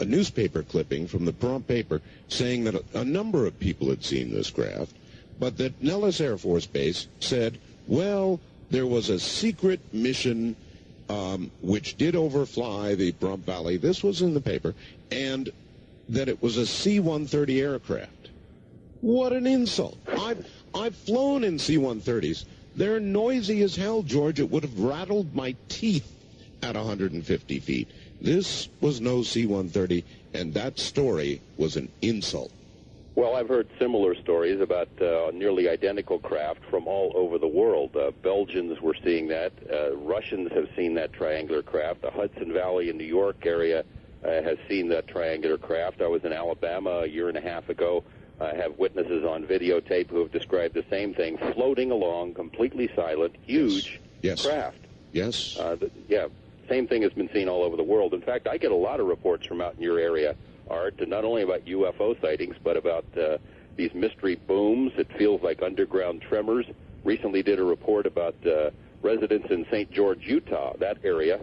newspaper clipping from the Pahrump paper saying that a number of people had seen this craft, but that Nellis Air Force Base said, well, there was a secret mission which did overfly the Pahrump Valley. This was in the paper, and that it was a C-130 aircraft. What an insult. I've flown in C-130s. They're noisy as hell, George. It would have rattled my teeth at 150 feet. This was no C-130, and that story was an insult. Well, I've heard similar stories about nearly identical craft from all over the world. Belgians were seeing that. Russians have seen that triangular craft. The Hudson Valley in New York area has seen that triangular craft. I was in Alabama a year and a half ago. I have witnesses on videotape who have described the same thing, floating along, completely silent, huge craft. Yes. Same thing has been seen all over the world. In fact, I get a lot of reports from out in your area, Art, not only about UFO sightings, but about these mystery booms. It feels like underground tremors. Recently did a report about residents in St. George, Utah. That area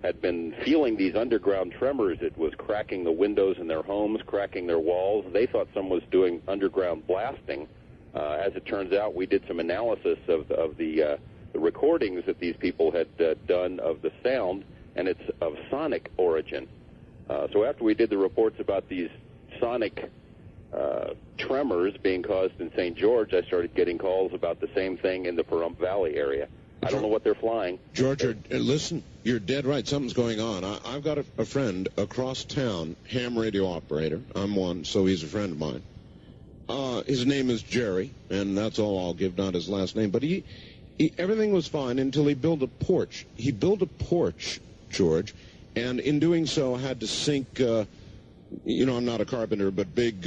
had been feeling these underground tremors. It was cracking the windows in their homes, cracking their walls. They thought someone was doing underground blasting. As it turns out, we did some analysis of the recordings that these people had done of the sound, and it's of sonic origin. So after we did the reports about these sonic tremors being caused in St. George, I started getting calls about the same thing in the Pahrump Valley area. I don't know what they're flying. George, listen, you're dead right. Something's going on. I've got a friend across town, ham radio operator. I'm one, so he's a friend of mine. His name is Jerry, and that's all I'll give, not his last name. But he everything was fine until he built a porch. He built a porch, George, and in doing so had to sink, I'm not a carpenter, but big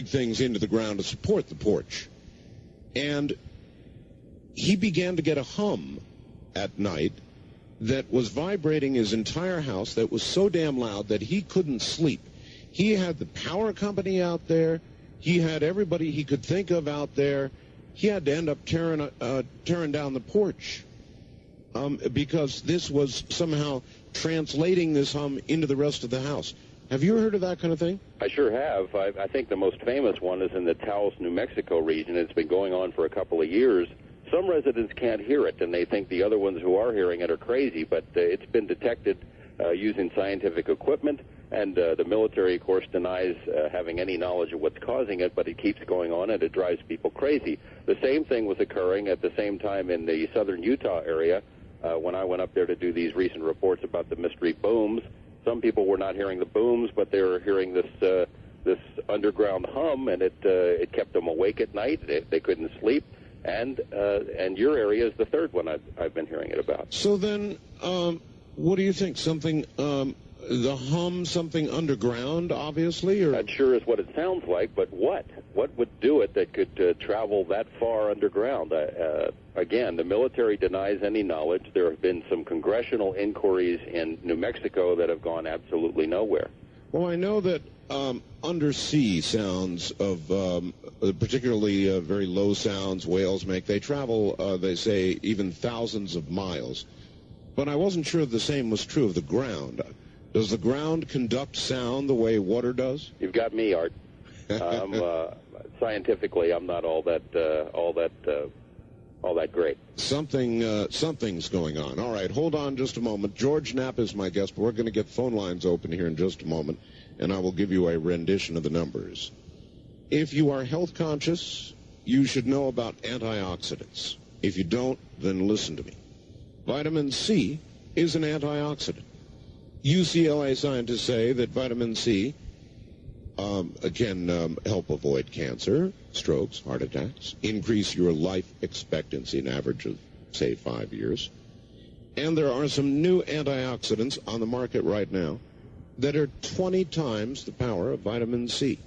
things into the ground to support the porch. And he began to get a hum at night that was vibrating his entire house, that was so damn loud that he couldn't sleep. He had the power company out there. He had everybody he could think of out there. He had to end up tearing down the porch because this was somehow translating this hum into the rest of the house. Have you heard of that kind of thing? I sure have. I think the most famous one is in the Taos, New Mexico region. It's been going on for a couple of years. Some residents can't hear it, and they think the other ones who are hearing it are crazy, but it's been detected using scientific equipment, and the military, of course, denies having any knowledge of what's causing it, but it keeps going on, and it drives people crazy. The same thing was occurring at the same time in the southern Utah area when I went up there to do these recent reports about the mystery booms. Some people were not hearing the booms, but they were hearing this underground hum, and it kept them awake at night. They couldn't sleep. And your area is the third one I've been hearing it about. So then, what do you think? Something, the hum, something underground, obviously? Or? That sure is what it sounds like, but what? What would do it that could travel that far underground? Again, the military denies any knowledge. There have been some congressional inquiries in New Mexico that have gone absolutely nowhere. Well, I know that undersea sounds of particularly very low sounds whales make, they travel, they say, even thousands of miles. But I wasn't sure if the same was true of the ground. Does the ground conduct sound the way water does? You've got me, Art. Scientifically, I'm not all that great. Something's going on. All right, hold on just a moment. George Knapp is my guest, but we're going to get phone lines open here in just a moment, and I will give you a rendition of the numbers. If you are health conscious, you should know about antioxidants. If you don't, then listen to me. Vitamin C is an antioxidant. UCLA scientists say that vitamin C can help avoid cancer, strokes, heart attacks, increase your life expectancy, an average of, say, 5 years. And there are some new antioxidants on the market right now that are 20 times the power of vitamin C.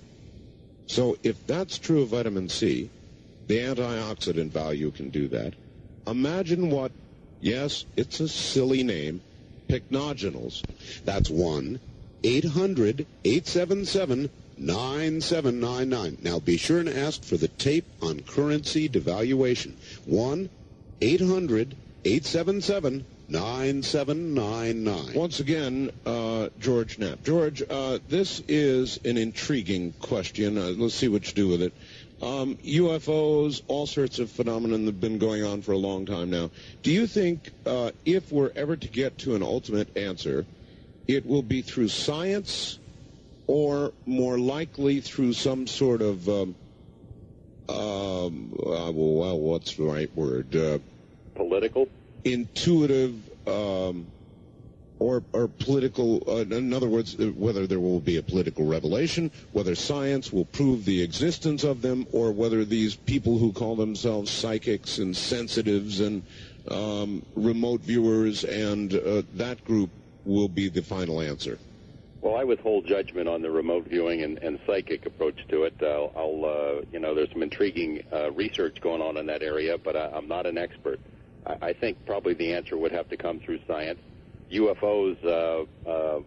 So if that's true of vitamin C, the antioxidant value can do that. Imagine what, yes, it's a silly name, pycnogenals. That's 1-800-877-9799. Now be sure and ask for the tape on currency devaluation. 1-800-877-9799. Once again, George Knapp. George, this is an intriguing question. Let's see what you do with it. UFOs, all sorts of phenomena that have been going on for a long time now. Do you think if we're ever to get to an ultimate answer, it will be through science or more likely through some sort of, what's the right word? Political? Intuitive or political, in other words, whether there will be a political revelation, whether science will prove the existence of them, or whether these people who call themselves psychics and sensitives and remote viewers and that group will be the final answer. Well, I withhold judgment on the remote viewing and psychic approach to it. There's some intriguing research going on in that area, but I'm not an expert. I think probably the answer would have to come through science. UFOs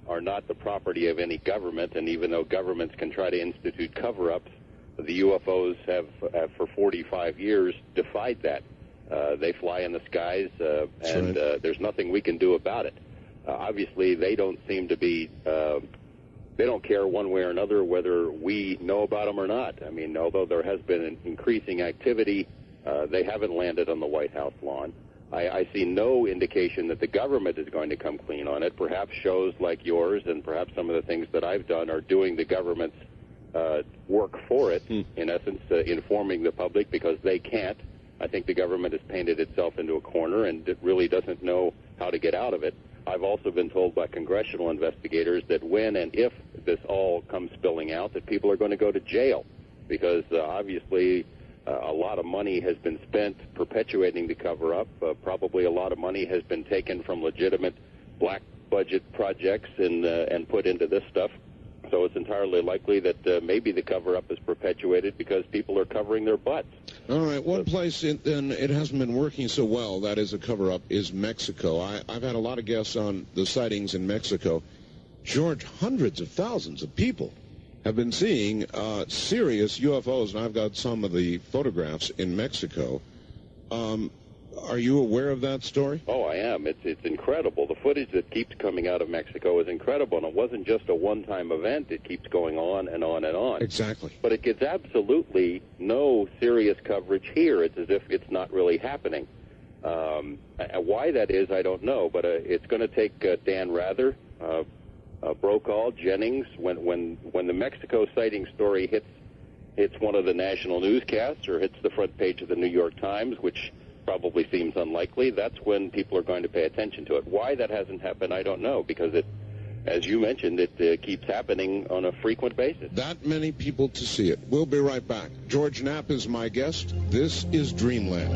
are not the property of any government, and even though governments can try to institute cover-ups, the UFOs have for 45 years defied that. They fly in the skies, and there's nothing we can do about it. Obviously, they don't seem to be, they don't care one way or another whether we know about them or not. I mean, although there has been an increasing activity, they haven't landed on the White House lawn. I see no indication that the government is going to come clean on it. Perhaps shows like yours and perhaps some of the things that I've done are doing the government's work for it, in essence, informing the public because they can't. I think the government has painted itself into a corner and it really doesn't know how to get out of it. I've also been told by congressional investigators that when and if this all comes spilling out, that people are going to go to jail because obviously a lot of money has been spent perpetuating the cover-up. Probably a lot of money has been taken from legitimate black budget projects and put into this stuff. So it's entirely likely that maybe the cover-up is perpetuated because people are covering their butts. All right, one place then it hasn't been working so well, that is a cover-up, is Mexico. I've had a lot of guests on the sightings in Mexico. George, hundreds of thousands of people have been seeing serious UFOs, and I've got some of the photographs in Mexico. Are you aware of that story? Oh, I am. It's incredible. The footage that keeps coming out of Mexico is incredible, and it wasn't just a one-time event. It keeps going on and on and on. Exactly. But it gets absolutely no serious coverage here. It's as if it's not really happening. Why that is, I don't know, but it's going to take Dan Rather, Brokaw, Jennings, when the Mexico sighting story hits one of the national newscasts or hits the front page of the New York Times, which probably seems unlikely, that's when people are going to pay attention to it. Why that hasn't happened, I don't know, because it, as you mentioned, it keeps happening on a frequent basis. That many people to see it. We'll be right back. George Knapp is my guest. This is Dreamland.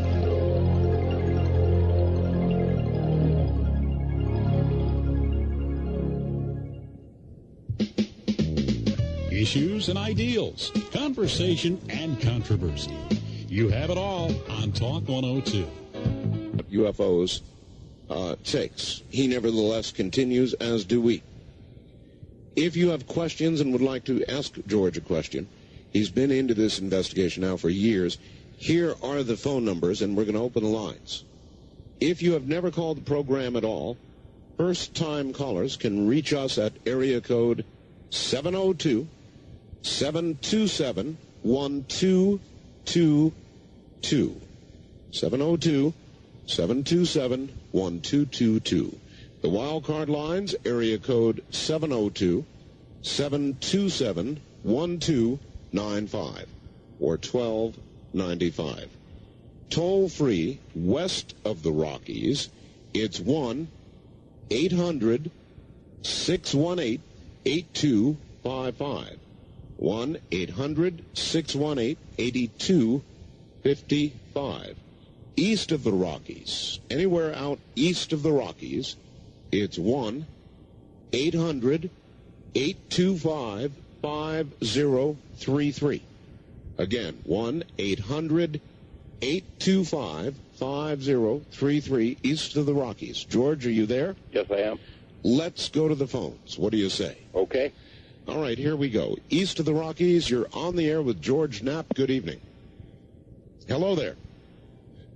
Issues and ideals, conversation and controversy. You have it all on Talk 102. UFOs takes. He nevertheless continues, as do we. If you have questions and would like to ask George a question, he's been into this investigation now for years. Here are the phone numbers, and we're going to open the lines. If you have never called the program at all, first-time callers can reach us at area code 702-727-1222. 702-727-1222. The wild card lines, area code 702-727-1295 or 1295. Toll free west of the Rockies, it's 1-800-618-8255. 1-800-618-8255. East of the Rockies, anywhere out east of the Rockies, it's 1-800-825-5033. Again, 1-800-825-5033, east of the Rockies. George, are you there? Yes, I am. Let's go to the phones. What do you say? Okay. All right, here we go. East of the Rockies, you're on the air with George Knapp. Good evening. Hello there.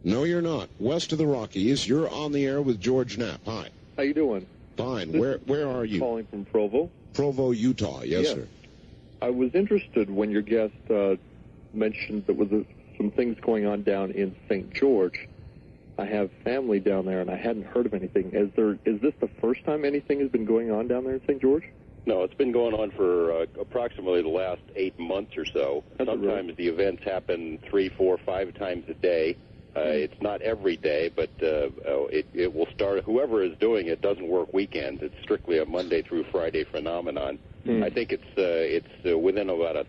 No, you're not. West of the Rockies, you're on the air with George Knapp. Hi. How you doing? Fine. Where are you? Calling from Provo. Provo, Utah. Yes, sir. I was interested when your guest mentioned there was some things going on down in St. George. I have family down there, and I hadn't heard of anything. Is this the first time anything has been going on down there in St. George? No, it's been going on for approximately the last 8 months or so. Sometimes the events happen 3, 4, 5 times a day. It's not every day, but it will start. Whoever is doing it doesn't work weekends. It's strictly a Monday through Friday phenomenon. I think it's within about a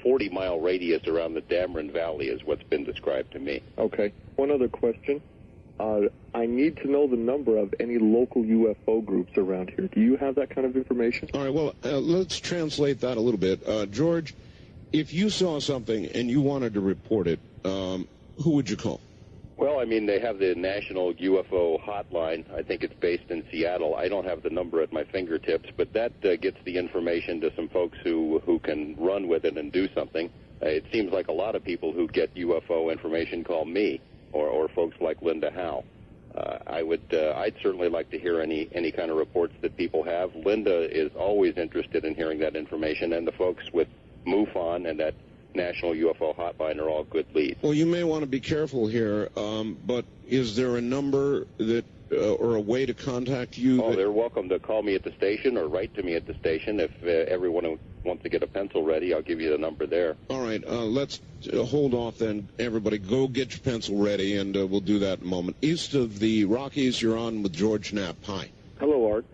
40-mile radius around the Dameron Valley is what's been described to me. Okay. One other question. I need to know the number of any local UFO groups around here. Do you have that kind of information? All right, well, let's translate that a little bit. George, if you saw something and you wanted to report it, who would you call? Well, I mean, they have the National UFO Hotline. I think it's based in Seattle. I don't have the number at my fingertips, but that gets the information to some folks who can run with it and do something. It seems like a lot of people who get UFO information call me or folks like Linda Howe. I'd certainly like to hear any kind of reports that people have. Linda is always interested in hearing that information, and the folks with MUFON and that National UFO Hotline are all good leads. Well, you may want to be careful here, but is there a number that or a way to contact you? Oh, they're welcome to call me at the station or write to me at the station. If everyone who wants to get a pencil ready, I'll give you the number there. All right, let's hold off then. Everybody, go get your pencil ready, and we'll do that in a moment. East of the Rockies, you're on with George Knapp. Hi. Hello, Art.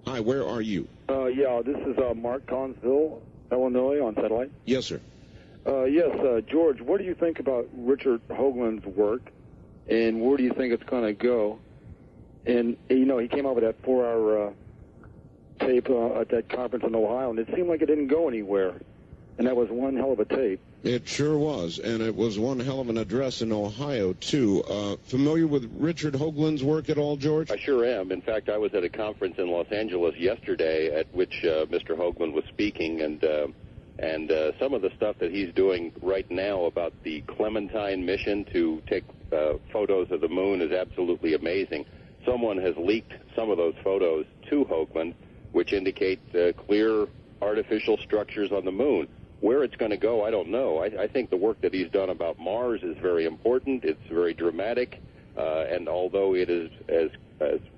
Hi, where are you? Yeah, this is Mark Collinsville, Illinois, on satellite. Yes, sir. Yes, George, what do you think about Richard Hoagland's work, and where do you think it's going to go? And, you know, he came out with that 4-hour tape at that conference in Ohio, and it seemed like it didn't go anywhere. And that was one hell of a tape. It sure was, and it was one hell of an address in Ohio, too. Familiar with Richard Hoagland's work at all, George? I sure am. In fact, I was at a conference in Los Angeles yesterday at which Mr. Hoagland was speaking, and some of the stuff that he's doing right now about the Clementine mission to take photos of the moon is absolutely amazing. Someone has leaked some of those photos to Hoagland, which indicate clear artificial structures on the moon. Where it's going to go, I don't know. I think the work that he's done about Mars is very important. It's very dramatic, and although it has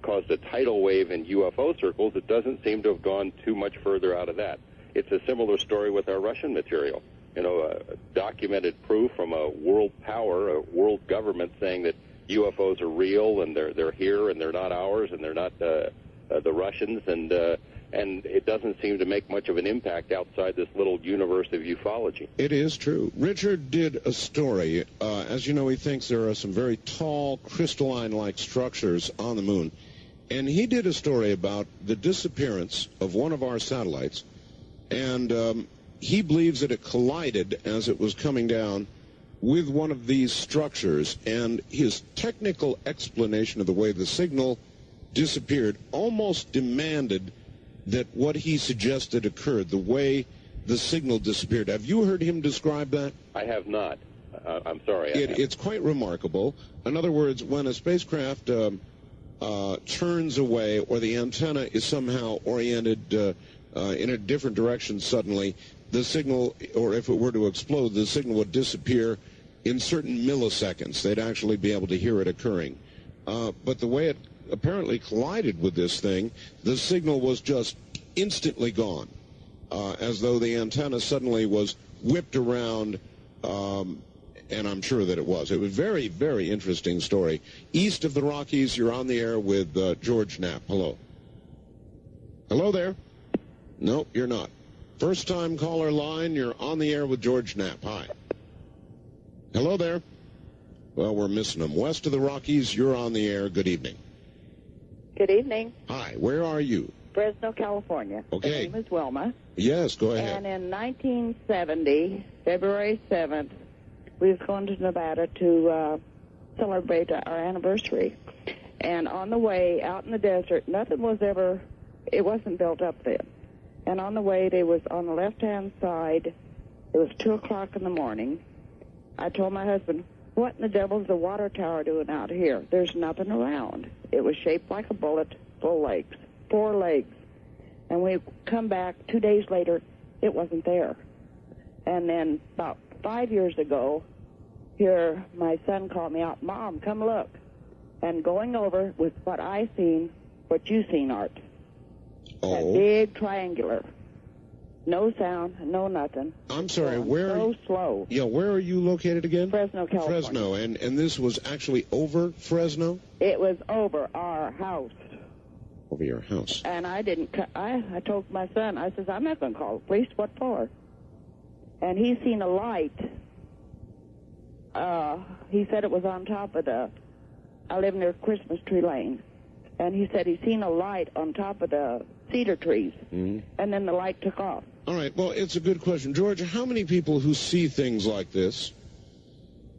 caused a tidal wave in UFO circles, it doesn't seem to have gone too much further out of that. It's a similar story with our Russian material. You know, documented proof from a world power, a world government saying that UFOs are real and they're here and they're not ours and they're not the Russians, and it doesn't seem to make much of an impact outside this little universe of ufology. It is true. Richard did a story. As you know, he thinks there are some very tall, crystalline-like structures on the moon. And he did a story about the disappearance of one of our satellites, and he believes that it collided as it was coming down with one of these structures, and his technical explanation of the way the signal disappeared almost demanded that what he suggested occurred, the way the signal disappeared. Have you heard him describe that? I have not. I'm sorry. It's quite remarkable. In other words, when a spacecraft turns away or the antenna is somehow oriented in a different direction suddenly, the signal, or if it were to explode, the signal would disappear in certain milliseconds. They'd actually be able to hear it occurring. But the way it apparently collided with this thing, the signal was just instantly gone, as though the antenna suddenly was whipped around, and I'm sure that it was. It was a very, very interesting story. East of the Rockies, you're on the air with George Knapp. Hello. Hello there. Nope, you're not. First-time caller line, you're on the air with George Knapp. Hi. Hello there. Well, we're missing him. West of the Rockies, you're on the air. Good evening. Good evening. Hi, where are you? Fresno, California. Okay. My name is Wilma. Yes, go ahead. And in 1970, February 7th, we was going to Nevada to celebrate our anniversary. And on the way out in the desert, nothing was ever, it wasn't built up then. And on the way, they was on the left-hand side, it was 2 o'clock in the morning. I told my husband, what in the devil's the water tower doing out here? There's nothing around. It was shaped like a bullet, full legs, 4 legs. And we come back 2 days later, it wasn't there. And then about 5 years ago, here my son called me out, Mom, come look. And going over with what I seen, what you seen, Art. Oh. That big triangular. No sound, no nothing. I'm sorry, Going where? So slow. Yeah, where are you located again? Fresno, California. Fresno, and this was actually over Fresno? It was over our house. Over your house. And I didn't. I told my son, I says, I'm not going to call the police. What for? And he seen a light. He said it was on top of I live near Christmas Tree Lane. And he said he seen a light on top of the cedar trees. Mm-hmm. And then the light took off. All right, well, it's a good question. George, how many people who see things like this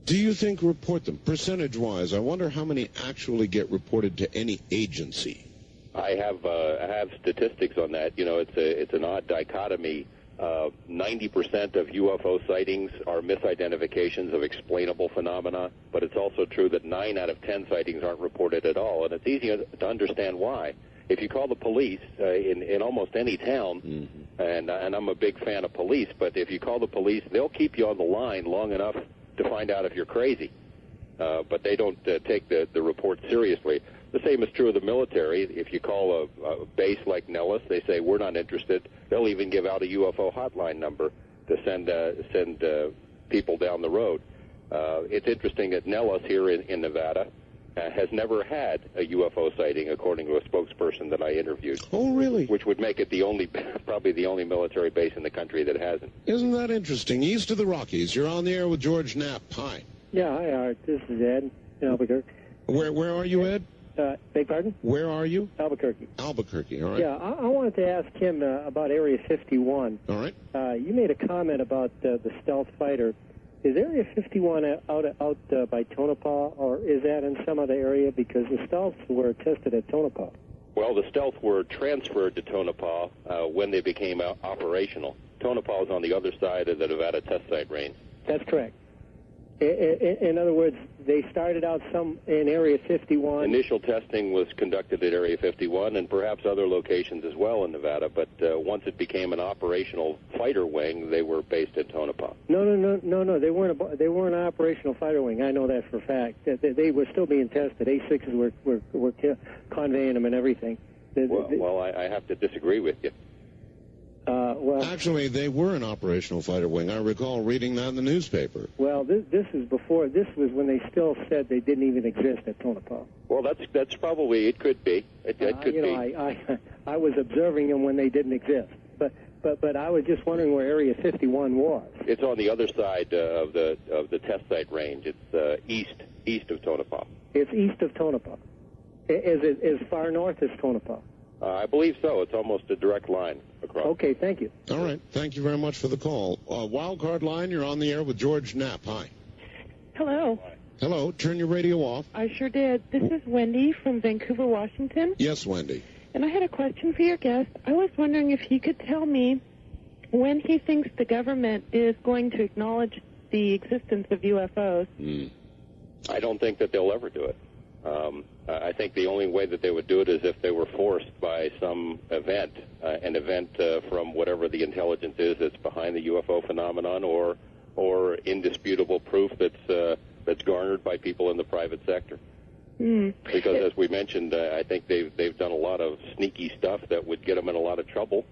do you think report them? Percentage-wise, I wonder how many actually get reported to any agency. I have statistics on that. You know, it's an odd dichotomy. 90% of UFO sightings are misidentifications of explainable phenomena, but it's also true that 9 out of 10 sightings aren't reported at all, and it's easy to understand why. If you call the police in almost any town, mm-hmm. and I'm a big fan of police, but if you call the police, they'll keep you on the line long enough to find out if you're crazy, but they don't take the report seriously. The same is true of the military. If you call a base like Nellis, they say, we're not interested. They'll even give out a UFO hotline number to send people down the road. It's interesting that Nellis here in Nevada has never had a UFO sighting, according to a spokesperson that I interviewed. Oh, really? Which would make it probably the only military base in the country that hasn't. Isn't that interesting? East of the Rockies, you're on the air with George Knapp. Hi. Yeah, hi, Art. This is Ed in Albuquerque. Where are you, Ed? Beg pardon? Where are you? Albuquerque. Albuquerque, all right. Yeah, I wanted to ask him about Area 51. All right. You made a comment about the stealth fighter. Is Area 51 out by Tonopah, or is that in some other area? Because the stealths were tested at Tonopah. Well, the stealth were transferred to Tonopah when they became operational. Tonopah is on the other side of the Nevada test site range. That's correct. In other words, they started out in Area 51. Initial testing was conducted at Area 51 and perhaps other locations as well in Nevada, but once it became an operational fighter wing, they were based at Tonopah. No. They weren't an operational fighter wing. I know that for a fact. They were still being tested. A6s were conveying them and everything. Well, I have to disagree with you. Actually, they were an operational fighter wing. I recall reading that in the newspaper. Well, this is before. This was when they still said they didn't even exist at Tonopah. Well, that's probably, it could be. It could be. I was observing them when they didn't exist. But I was just wondering where Area 51 was. It's on the other side of the test site range. It's east of Tonopah. It's east of Tonopah. Is it as far north as Tonopah? I believe so. It's almost a direct line across. Okay, thank you. All right. Thank you very much for the call. Wildcard line, you're on the air with George Knapp. Hi. Hello. Hello. Turn your radio off. I sure did. This is Wendy from Vancouver, Washington. Yes, Wendy. And I had a question for your guest. I was wondering if he could tell me when he thinks the government is going to acknowledge the existence of UFOs. I don't think that they'll ever do it. I think the only way that they would do it is if they were forced by some event, an event from whatever the intelligence is that's behind the UFO phenomenon, or indisputable proof that's garnered by people in the private sector. Because as we mentioned, I think they've done a lot of sneaky stuff that would get them in a lot of trouble.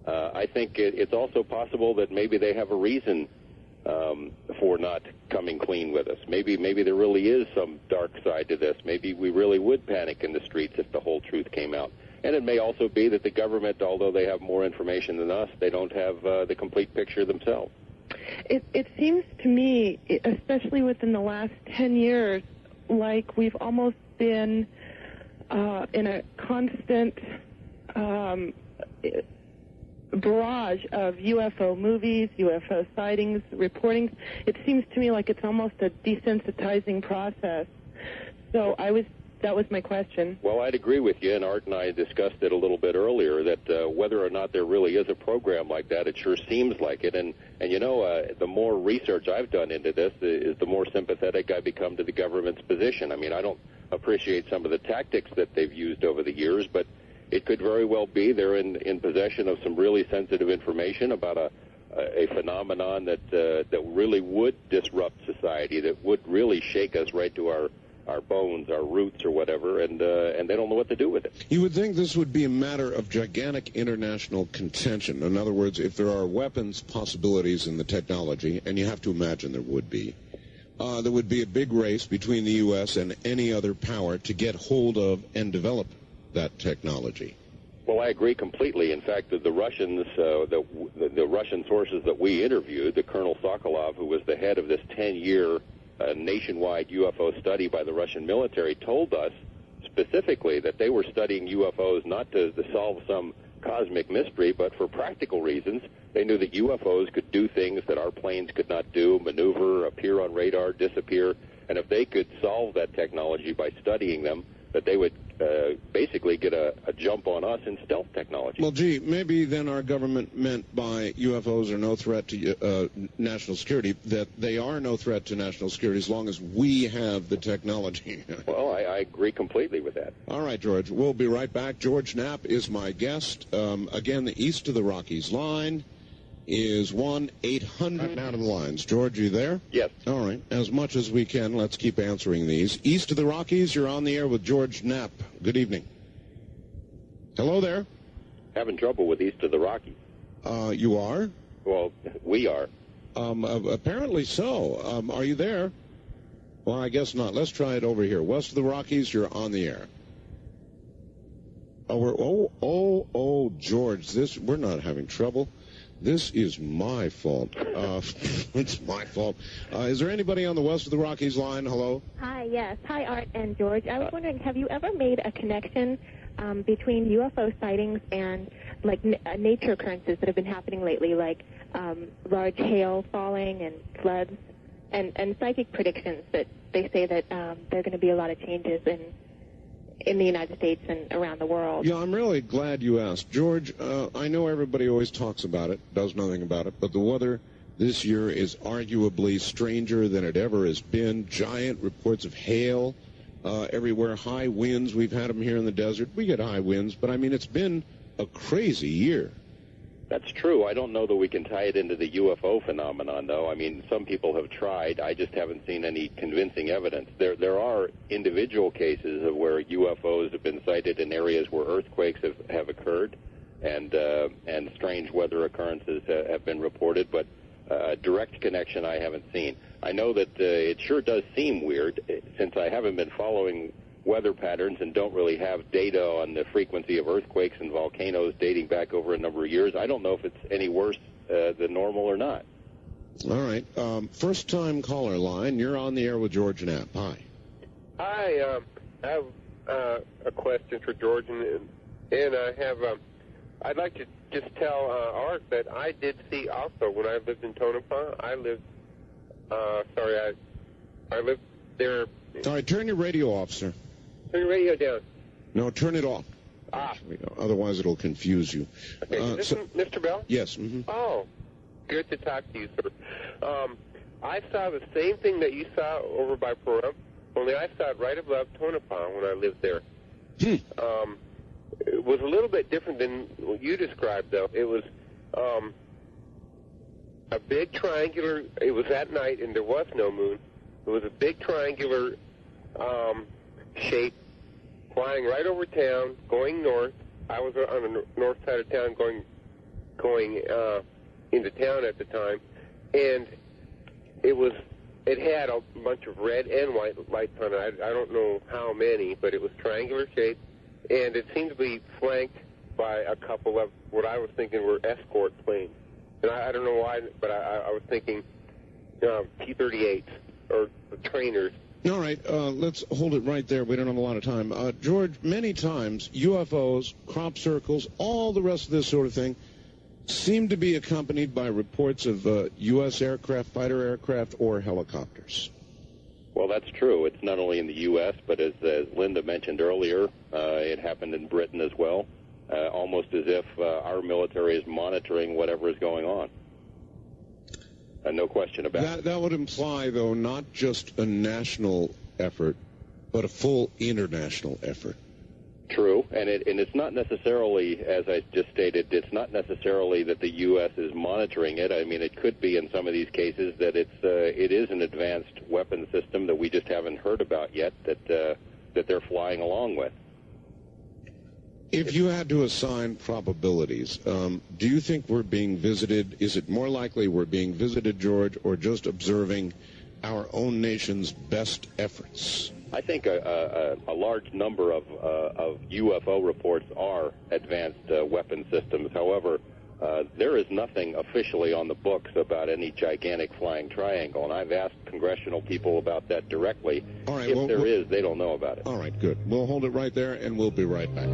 I think it's also possible that maybe they have a reason for not coming clean with us. Maybe there really is some dark side to this. Maybe we really would panic in the streets if the whole truth came out. And it may also be that the government, although they have more information than us, they don't have the complete picture themselves. It seems to me, especially within the last 10 years, like we've almost been in a constant barrage of UFO movies, UFO sightings, reporting. It seems to me like it's almost a desensitizing process. So that was my question. Well, I'd agree with you, and Art and I discussed it a little bit earlier, that whether or not there really is a program like that, it sure seems like it. And you know, the more research I've done into this, is the more sympathetic I become to the government's position. I mean, I don't appreciate some of the tactics that they've used over the years, but it could very well be they're in possession of some really sensitive information about a phenomenon that really would disrupt society, that would really shake us right to our bones, our roots, or whatever, and they don't know what to do with it. You would think this would be a matter of gigantic international contention. In other words, if there are weapons possibilities in the technology, and you have to imagine there would be a big race between the U.S. and any other power to get hold of and develop that technology. Well, I agree completely. In fact, the Russians, the Russian sources that we interviewed, the Colonel Sokolov, who was the head of this 10-year nationwide UFO study by the Russian military, told us specifically that they were studying UFOs not to solve some cosmic mystery, but for practical reasons. They knew that UFOs could do things that our planes could not do, maneuver, appear on radar, disappear, and if they could solve that technology by studying them, that they would basically get a jump on us in stealth technology. Well, gee, maybe then our government meant by UFOs are no threat to national security, that they are no threat to national security as long as we have the technology. Well, I agree completely with that. All right, George, we'll be right back. George Knapp is my guest. Again, the East of the Rockies line is 1-800 out of the lines. George, you there? Yes. All right. As much as we can, let's keep answering these. East of the Rockies, you're on the air with George Knapp. Good evening. Hello there. Having trouble with East of the Rockies. You are? Well, we are. Apparently so. Are you there? Well, I guess not. Let's try it over here. West of the Rockies, you're on the air. George, we're not having trouble. This is my fault. It's my fault. Is there anybody on the West of the Rockies line? Hello? Hi, yes. Hi, Art and George. I was wondering, have you ever made a connection between UFO sightings and, like, nature occurrences that have been happening lately, like large hail falling and floods, and psychic predictions that they say that there are going to be a lot of changes in the United States and around the world? Yeah, I'm really glad you asked. George, I know everybody always talks about it, does nothing about it, but the weather this year is arguably stranger than it ever has been. Giant reports of hail everywhere, high winds. We've had them here in the desert. We get high winds, but, I mean, it's been a crazy year. That's true. I don't know that we can tie it into the UFO phenomenon, though. I mean, some people have tried. I just haven't seen any convincing evidence. There are individual cases of where UFOs have been sighted in areas where earthquakes have occurred, and strange weather occurrences have been reported, but direct connection I haven't seen. I know that it sure does seem weird, since I haven't been following weather patterns and don't really have data on the frequency of earthquakes and volcanoes dating back over a number of years. I don't know if it's any worse than normal or not. All right. First-time caller line. You're on the air with George Knapp. Hi. Hi. I have a question for George, and I have. I'd like to just tell Art that I did see also when I lived in Tonopah. I lived there. All right. Turn your radio off, sir. Turn your radio down. No, turn it off. Ah. Otherwise, it'll confuse you. Okay, Mr. Bell? Yes. Mm-hmm. Oh, good to talk to you, sir. I saw the same thing that you saw over by Pahrump, only I saw it right above Tonopah when I lived there. It was a little bit different than what you described, though. It was a big triangular. It was at night, and there was no moon. It was a big triangular shape flying right over town, going north. I was on the north side of town going into town at the time, and it had a bunch of red and white lights on it. I don't know how many, but it was triangular shaped, and it seemed to be flanked by a couple of what I was thinking were escort planes. And I don't know why, but I was thinking P-38s or the trainers. All right, let's hold it right there. We don't have a lot of time. George, many times UFOs, CropCircles, all the rest of this sort of thing seem to be accompanied by reports of U.S. aircraft, fighter aircraft, or helicopters. Well, that's true. It's not only in the U.S., but as Linda mentioned earlier, it happened in Britain as well, almost as if our military is monitoring whatever is going on. No question about it. That would imply, though, not just a national effort, but a full international effort. True, and it's not necessarily, as I just stated, it's not necessarily that the U.S. is monitoring it. I mean, it could be in some of these cases that it is an advanced weapon system that we just haven't heard about yet that they're flying along with. If you had to assign probabilities, do you think we're being visited? Is it more likely we're being visited, George, or just observing our own nation's best efforts? I think a large number of UFO reports are advanced weapon systems. However, there is nothing officially on the books about any gigantic flying triangle, and I've asked congressional people about that directly. All right, if there is, they don't know about it. All right, good. We'll hold it right there, and we'll be right back.